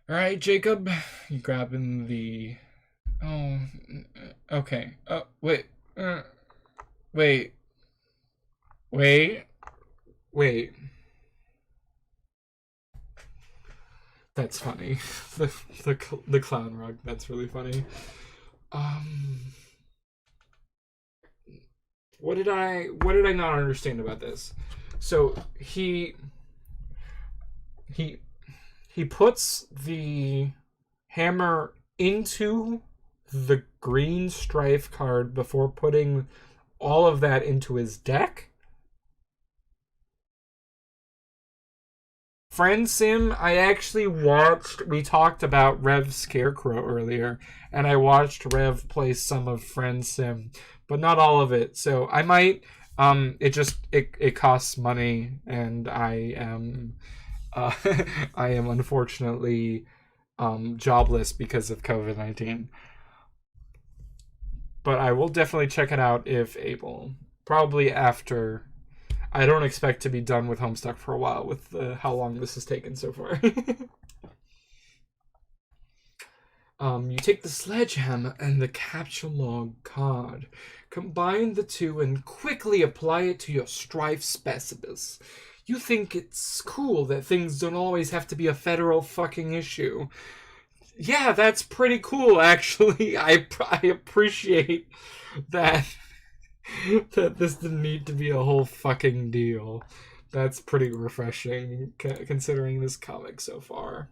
All right, Jacob, you grabbing the. Oh, okay. Wait. Wait. Wait. Wait. That's funny. The clown rug. That's really funny. Um, what did I not understand about this? So he he puts the hammer into the green strife card before putting all of that into his deck. Friend Sim, I actually watched. We talked about Rev Scarecrow earlier, and I watched Rev play some of Friend Sim, but not all of it. So I might. It costs money, and I am, I am unfortunately, jobless because of COVID-19. But I will definitely check it out if able. Probably after. I don't expect to be done with Homestuck for a while with how long this has taken so far. You take the sledgehammer and the capture log card. Combine the two and quickly apply it to your strife specibus. You think it's cool that things don't always have to be a federal fucking issue. Yeah, that's pretty cool, actually. I appreciate that. That this didn't need to be a whole fucking deal. That's pretty refreshing, considering this comic so far.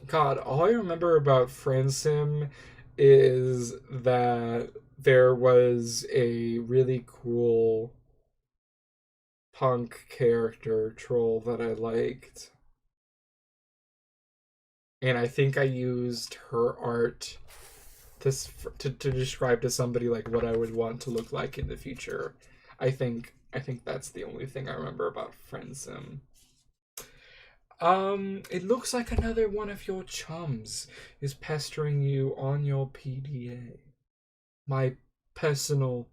God, all I remember about Fransim is that there was a really cool punk character troll that I liked. And I think I used her art to describe to somebody like what I would want to look like in the future. I think that's the only thing I remember about Friendsim. It looks like another one of your chums is pestering you on your PDA. My personal.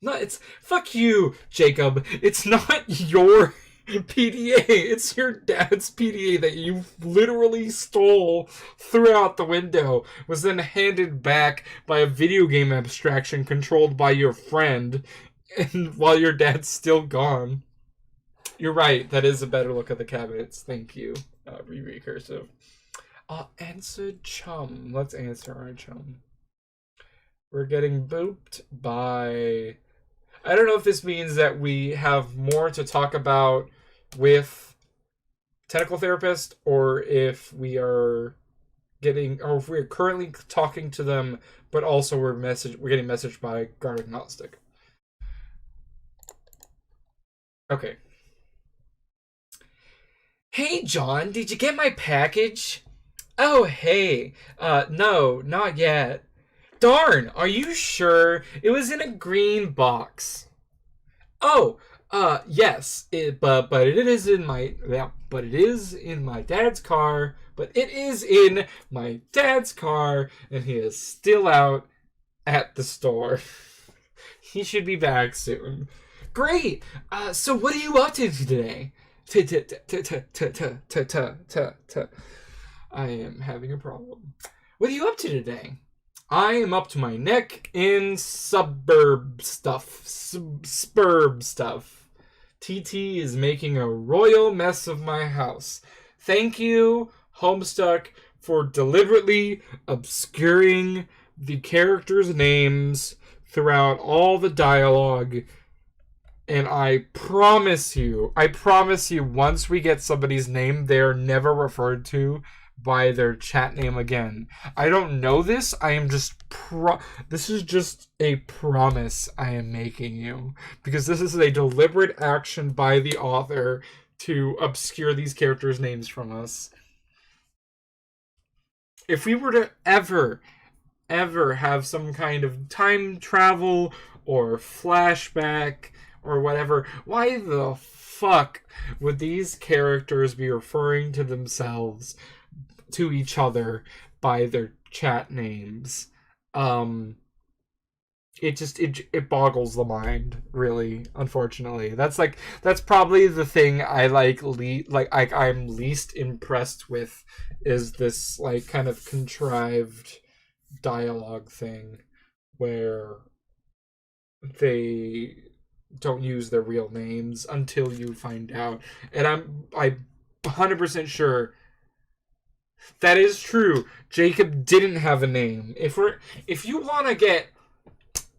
No, it's fuck you, Jacob. It's not your PDA. It's your dad's PDA that you literally stole, threw out the window, was then handed back by a video game abstraction controlled by your friend, and while your dad's still gone. You're right. That is a better look at the cabinets. Thank you, Recursive. Answer chum. Let's answer our chum. We're getting booped by. I don't know if this means that we have more to talk about with Technical Therapist, or if we are getting, or if we're currently talking to them, but also we're getting messaged by Guard Agnostic. Okay. Hey, John, did you get my package? Oh, hey. No, not yet. Darn, are you sure? It was in a green box. Oh, yes. But it is in my but it is in my dad's car. But it is in my dad's car, and he is still out at the store. He should be back soon. Great. So what are you up to today? I am having a problem. What are you up to today? I am up to my neck in suburb stuff. Spurb stuff. TT is making a royal mess of my house. Thank you, Homestuck, for deliberately obscuring the characters' names throughout all the dialogue. And I promise you, once we get somebody's name, they're never referred to by their chat name again. I don't know this. I am just this is just a promise I am making you, because this is a deliberate action by the author to obscure these characters' names from us. If we were to ever have some kind of time travel or flashback or whatever, why the fuck would these characters be referring to themselves, to each other, by their chat names? Um, it boggles the mind, really. Unfortunately, that's probably the thing I I'm least impressed with, is this like kind of contrived dialogue thing where they don't use their real names until you find out. And I 100% sure that is true. Jacob didn't have a name. If you want to get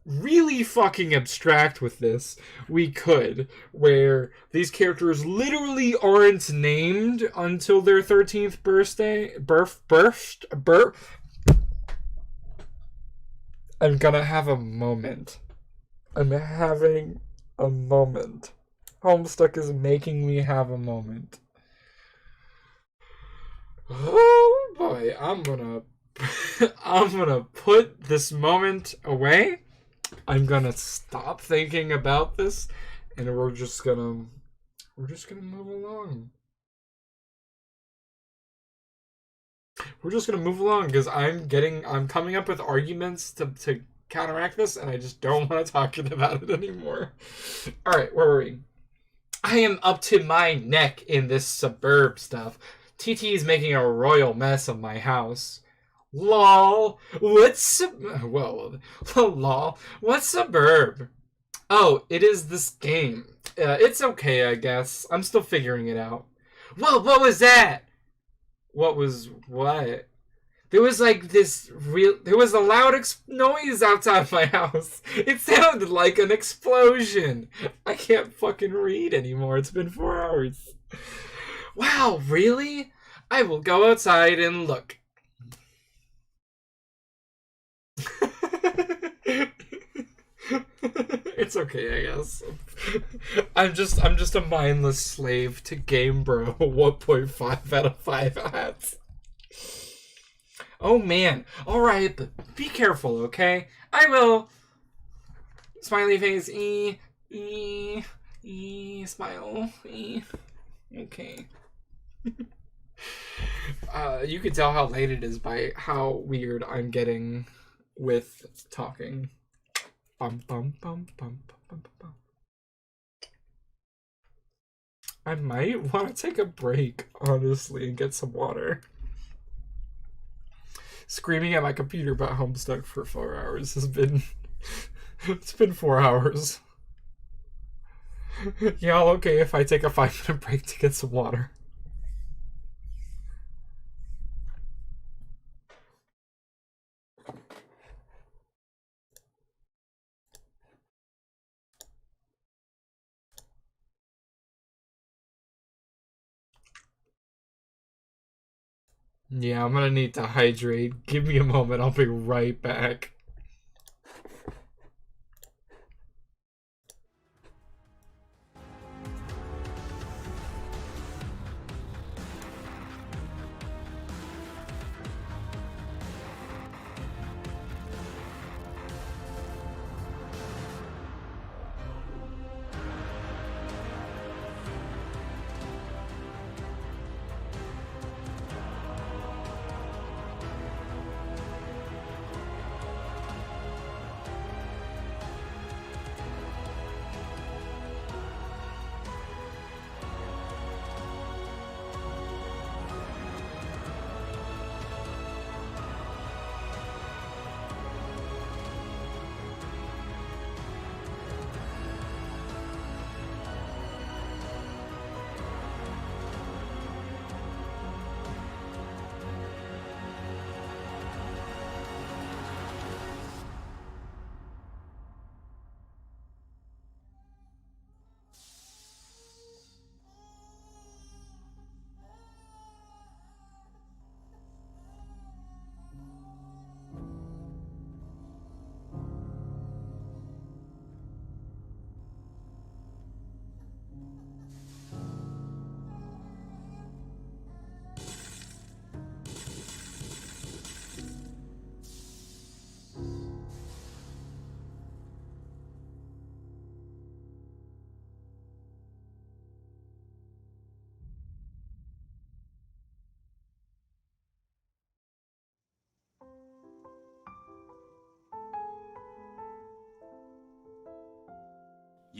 really fucking abstract with this, we could, where these characters literally aren't named until their 13th birthday. I'm gonna have a moment. I'm having a moment. Homestuck is making me have a moment. Oh boy, I'm gonna put this moment away. I'm gonna stop thinking about this, and we're just gonna move along. We're just gonna move along because I'm coming up with arguments to counteract this, and I just don't want to talk about it anymore. All right, where were we? I am up to my neck in this suburb stuff. TT is making a royal mess of my house. Lol. Lol. What's suburb? Oh, it is this game. It's okay, I guess. I'm still figuring it out. Whoa, what was that? What was what? There was like there was a loud noise outside my house. It sounded like an explosion. I can't fucking read anymore. It's been 4 hours. Wow, really? I will go outside and look. It's okay, I guess. I'm just a mindless slave to Game Bro 1.5 out of 5 hats. Oh man. Alright, but be careful, okay? I will. Smiley face, smile, Okay. You can tell how late it is by how weird I'm getting with talking. Bum, bum, bum, bum, bum, bum. I might want to take a break, honestly, and get some water. Screaming at my computer about Homestuck for 4 hours has been... It's been 4 hours. Y'all okay if I take a 5-minute break to get some water? Yeah, I'm gonna need to hydrate. Give me a moment, I'll be right back.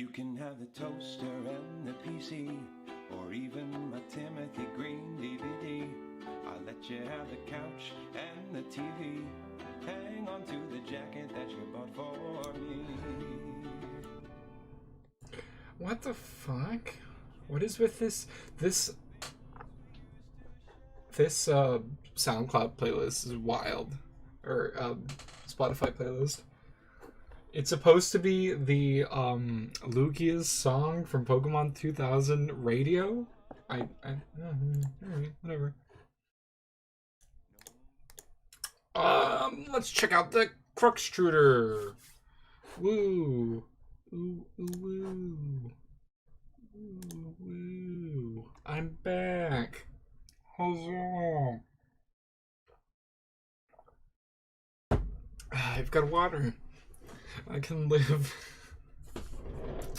You can have the toaster and the PC, or even my Timothy Green DVD. I'll let you have the couch and the TV. Hang on to the jacket that you bought for me. What the fuck? What is with this SoundCloud playlist is wild. Or Spotify playlist. It's supposed to be the Lugia's song from Pokemon 2000 Radio. Alright, whatever. Let's check out the Cruxtruder. Woo. Ooh, woo. Ooh, woo. I'm back. Huzzah. I've got water. I can live.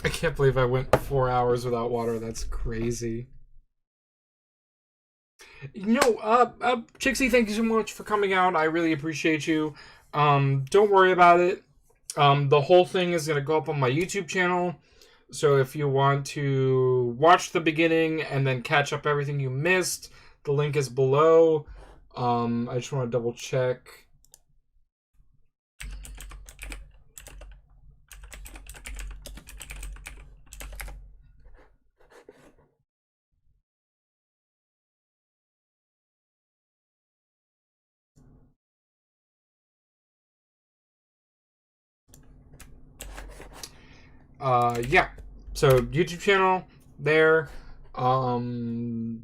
I can't believe I went 4 hours without water. That's crazy. Chixie, thank you so much for coming out. I really appreciate you. Don't worry about it. The whole thing is going to go up on my YouTube channel. So if you want to watch the beginning and then catch up everything you missed, the link is below. I just want to double check. Yeah. So YouTube channel there. And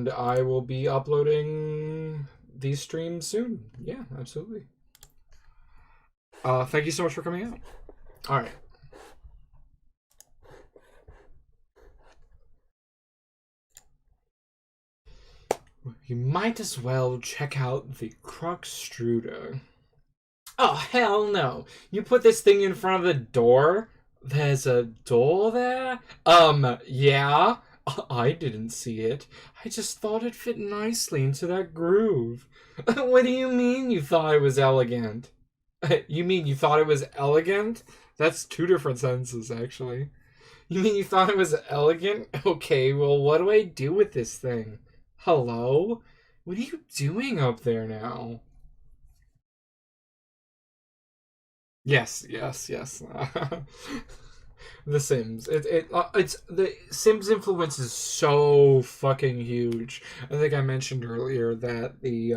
I will be uploading these streams soon. Yeah, absolutely. Thank you so much for coming out. All right. You might as well check out the Cruxtruder. Oh, hell no. You put this thing in front of the door? There's a door there? Yeah. I didn't see it. I just thought it fit nicely into that groove. What do you mean you thought it was elegant? You mean you thought it was elegant? That's two different sentences, actually. You mean you thought it was elegant? Okay, well, what do I do with this thing? Hello? What are you doing up there now? Yes. The Sims. It's the Sims influence is so fucking huge. I think I mentioned earlier that the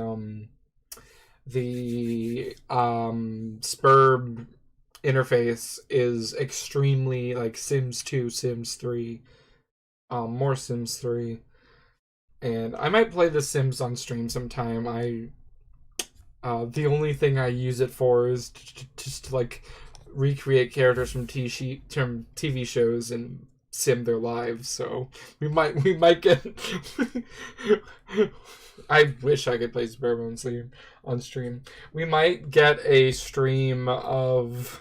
Spurb interface is extremely like Sims 2, Sims 3, more Sims 3. And I might play The Sims on stream sometime. The only thing I use it for is just to like recreate characters from TV shows and sim their lives. So we might get. I wish I could play Suburban on stream. We might get a stream of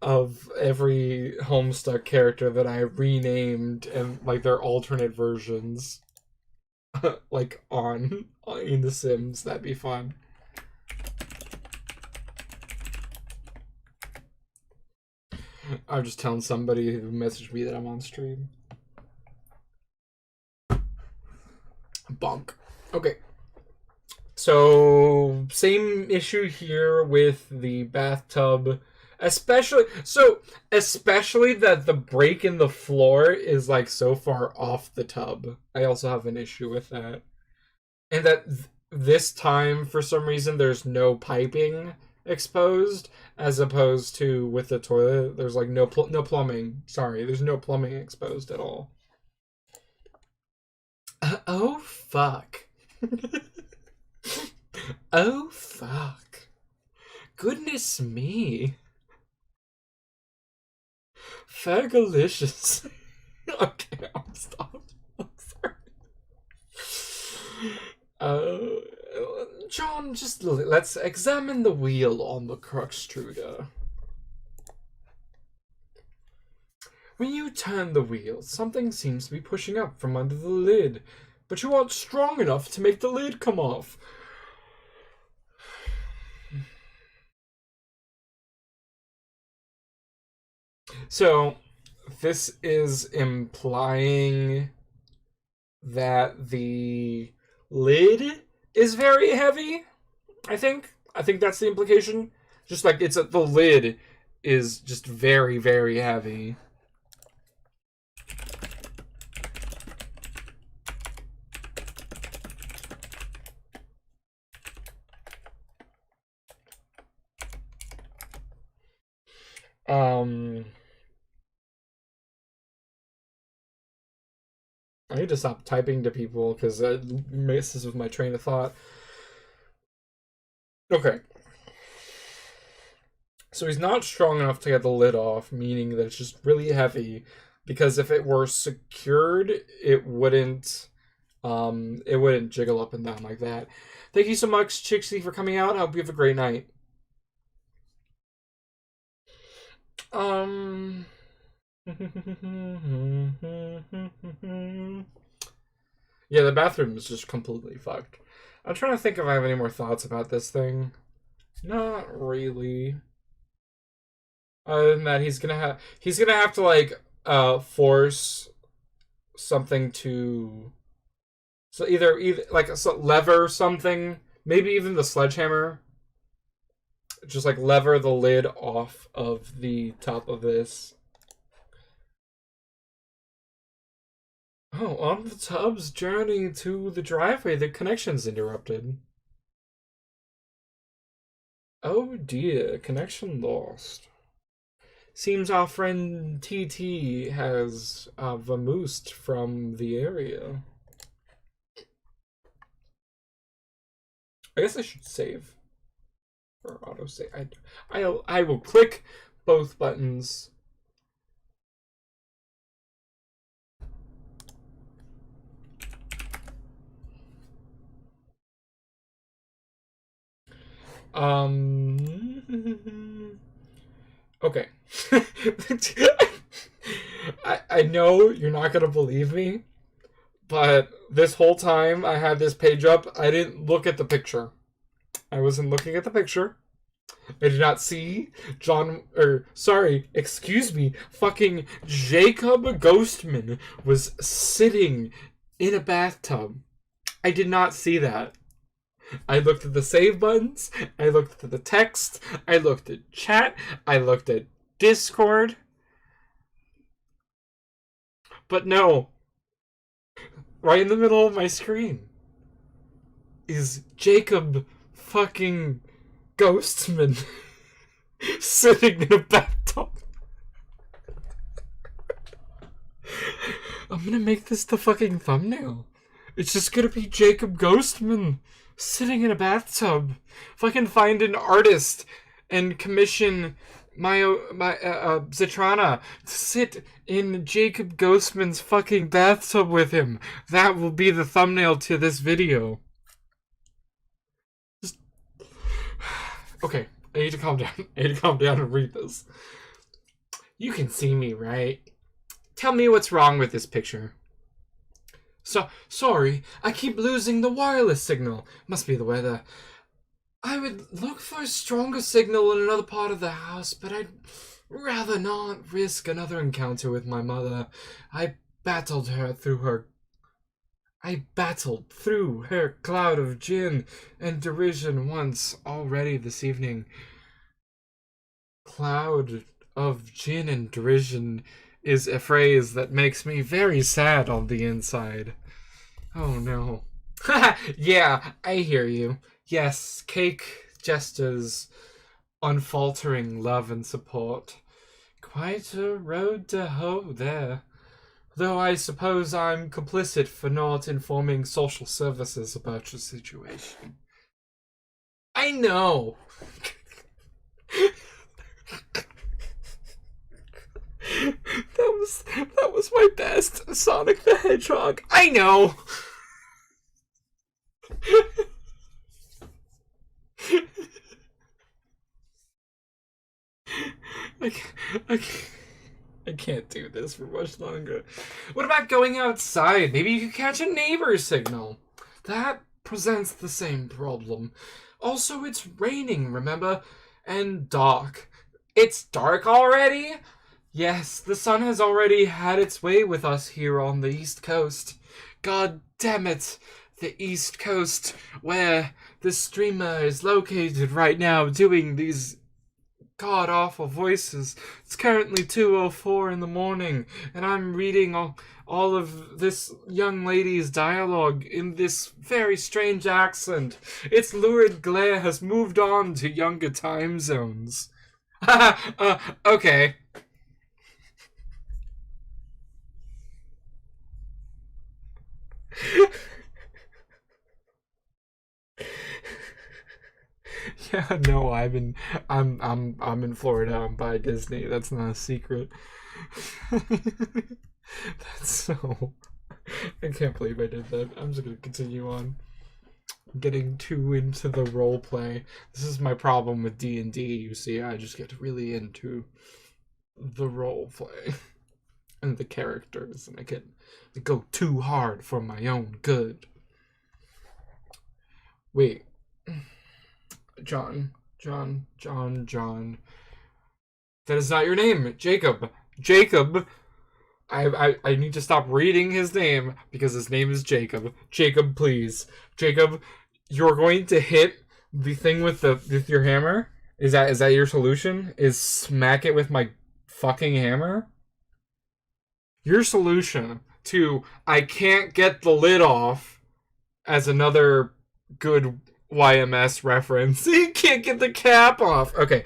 every Homestuck character that I renamed and like their alternate versions, like in The Sims. That'd be fun. I'm just telling somebody who messaged me that I'm on stream. Bonk. Okay. So, same issue here with the bathtub. Especially that the break in the floor is like so far off the tub. I also have an issue with that. And that this time, for some reason, there's no piping exposed, as opposed to with the toilet, there's like no plumbing. Sorry, there's no plumbing exposed at all. Oh fuck. Oh fuck. Goodness me. Fergalicious. Okay, I'll stop. I'm sorry. John, just let's examine the wheel on the Cruxtruder. When you turn the wheel, something seems to be pushing up from under the lid, but you aren't strong enough to make the lid come off. So this is implying that the lid is very heavy. I think. I think that's the implication. Just like the lid is just very, very heavy. I need to stop typing to people because it messes with my train of thought. Okay. So he's not strong enough to get the lid off, meaning that it's just really heavy. Because if it were secured, it wouldn't jiggle up and down like that. Thank you so much, Chixie, for coming out. I hope you have a great night. Yeah, the bathroom is just completely fucked. I'm trying to think if I have any more thoughts about this thing. Not really. Other than that, he's gonna have to like force something to, so either like a lever something, maybe even the sledgehammer. Just like lever the lid off of the top of this. Oh, on the tub's journey to the driveway, the connection's interrupted. Oh dear, connection lost. Seems our friend TT has vamoosed from the area. I guess I should save. Or autosave. I will click both buttons. Okay. I know you're not gonna believe me, but this whole time I had this page up, I didn't look at the picture. I wasn't looking at the picture. I did not see excuse me, fucking Jacob Ghostman was sitting in a bathtub. I did not see that. I looked at the save buttons, I looked at the text, I looked at chat, I looked at Discord. But no. Right in the middle of my screen is Jacob fucking Ghostman sitting in a bathtub. I'm gonna make this the fucking thumbnail. It's just gonna be Jacob Ghostman sitting in a bathtub. If I can find an artist and commission my Zatrana to sit in Jacob Ghostman's fucking bathtub with him, that will be the thumbnail to this video. Just... Okay, I need to calm down. I need to calm down and read this. You can see me, right? Tell me what's wrong with this picture. Sorry, I keep losing the wireless signal. Must be the weather. I would look for a stronger signal in another part of the house, but I'd rather not risk another encounter with my mother. I battled through her cloud of gin and derision once already this evening. Cloud of gin and derision is a phrase that makes me very sad on the inside. Oh no. Yeah, I hear you. Yes, cake gestures, unfaltering love and support. Quite a road to hoe there. Though I suppose I'm complicit for not informing social services about your situation. I know. That was my best Sonic the Hedgehog. I know. I can't do this for much longer. What about going outside? Maybe you could catch a neighbor's signal. That presents the same problem. Also, it's raining, remember? And dark. It's dark already? Yes, the sun has already had its way with us here on the East Coast. God damn it! The East Coast, where the streamer is located right now doing these god awful voices. It's currently 2:04 in the morning, and I'm reading all of this young lady's dialogue in this very strange accent. Its lurid glare has moved on to younger time zones. Okay. Yeah, no, I'm in Florida. I'm by Disney. That's not a secret. That's so. I can't believe I did that. I'm just gonna continue on. Getting too into the role play. This is my problem with D&D. You see, I just get really into the role play and the characters, and I go too hard for my own good. Wait, John. That is not your name, Jacob. Jacob. I need to stop reading his name because his name is Jacob. Jacob, please. Jacob, you're going to hit the thing with your hammer? Is that your solution? Is smack it with my fucking hammer? Your solution to I can't get the lid off, as another good YMS reference. He can't get the cap off. Okay.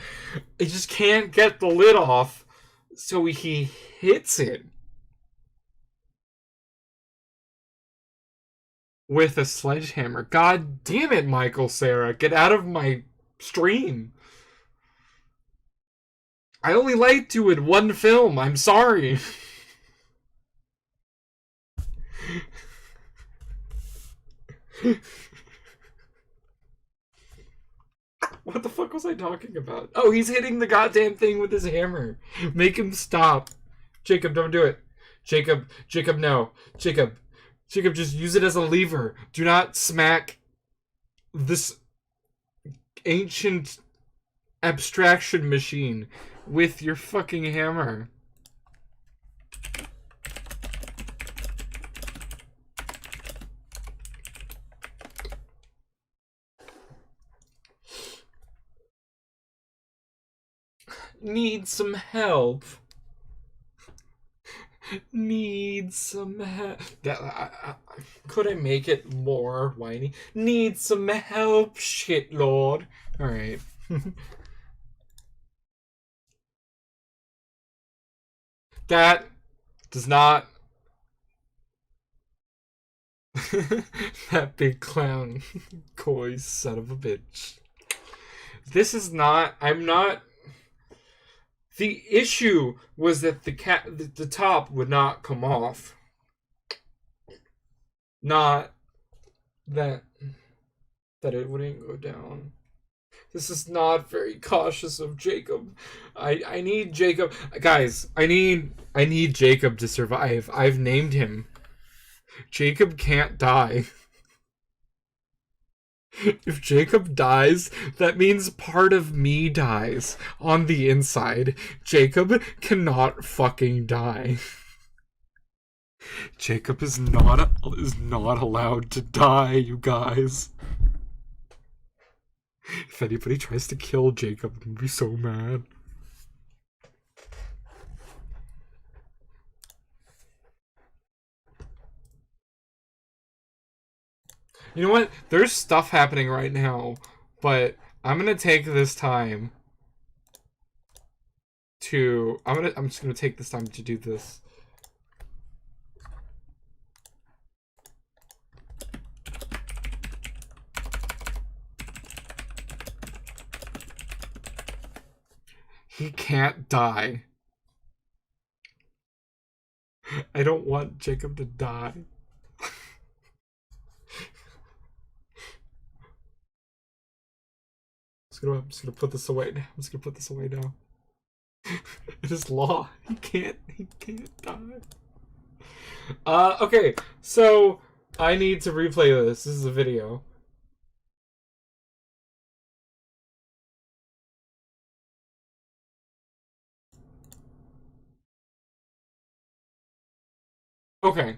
He just can't get the lid off, so he hits it with a sledgehammer. God damn it, Michael Cera. Get out of my stream. I only liked you in one film. I'm sorry. What the fuck was I talking about? Oh, he's hitting the goddamn thing with his hammer. Make him stop. Jacob, don't do it. Jacob, no. Jacob, just use it as a lever. Do not smack this ancient abstraction machine with your fucking hammer. Need some help. Need some help. Could I make it more whiny? Need some help, shit lord. Alright. That does not. That big clown. Coy son of a bitch. This is not. I'm not. The issue was that the top would not come off. Not that it wouldn't go down. This is not very cautious of Jacob. I need Jacob. Guys, I need Jacob to survive. I've named him. Jacob can't die. If Jacob dies, that means part of me dies on the inside. Jacob cannot fucking die. Jacob is not allowed to die, you guys. If anybody tries to kill Jacob, I'm gonna be so mad. You know what? There's stuff happening right now, but I'm gonna take this time to. I'm just gonna take this time to do this. He can't die. I don't want Jacob to die. I'm just gonna put this away now. It is law. He can't die. Okay, so I need to replay this. This is a video. Okay.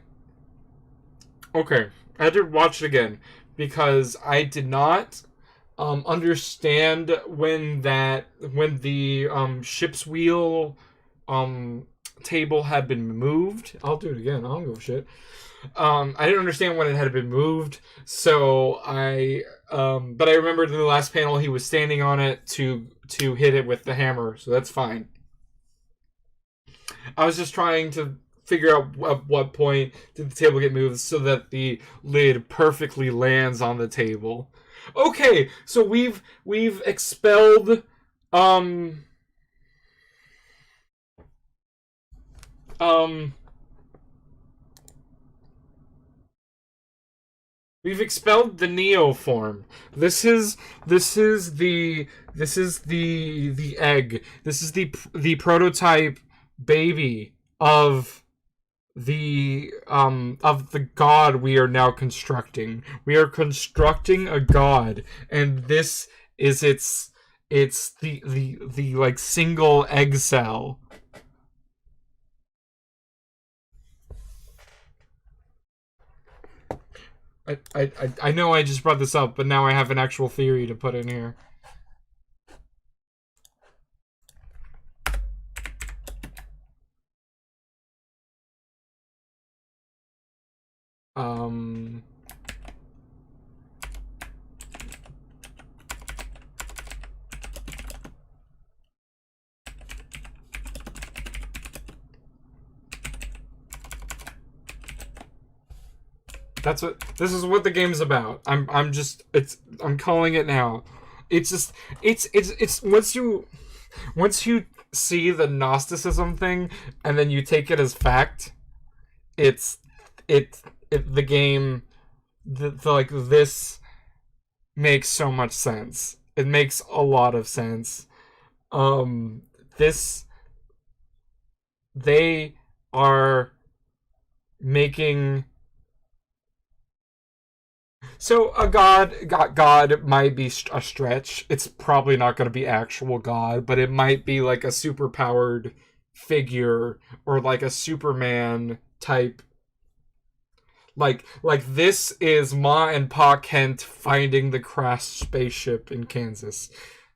Okay. I had to watch it again because I did not understand when the ship's wheel um table had been moved. I'll do it again. I don't give a shit. I didn't understand when it had been moved, so but I remembered in the last panel he was standing on it to hit it with the hammer, so that's fine. I was just trying to figure out at what point did the table get moved so that the lid perfectly lands on the table. Okay, so we've expelled um um we've expelled the Neo form. This is the egg. This is the prototype baby of the god we are now constructing. We are constructing a god, and this is it's the like single egg cell. I know I just brought this up, but now I have an actual theory to put in here. Um, this is what the game's about. I'm calling it now. It's just it's once you see the Gnosticism thing and then you take it as fact, it's the game the like this makes so much sense. It makes a lot of sense. Um this they are making so God might be a stretch. It's probably not going to be actual God, but it might be like a super powered figure or like a Superman type. Like this is Ma and Pa Kent finding the crashed spaceship in Kansas.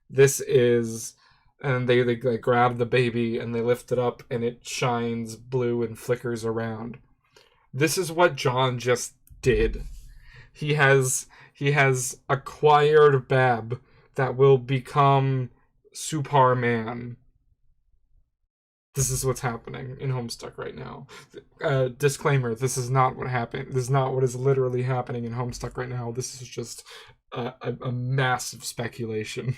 This is and they grab the baby and they lift it up and it shines blue and flickers around. This is what John just did. He has acquired Bab that will become Superman. This is what's happening in Homestuck right now. Disclaimer: this is not what happened. This is not what is literally happening in Homestuck right now. This is just a massive speculation.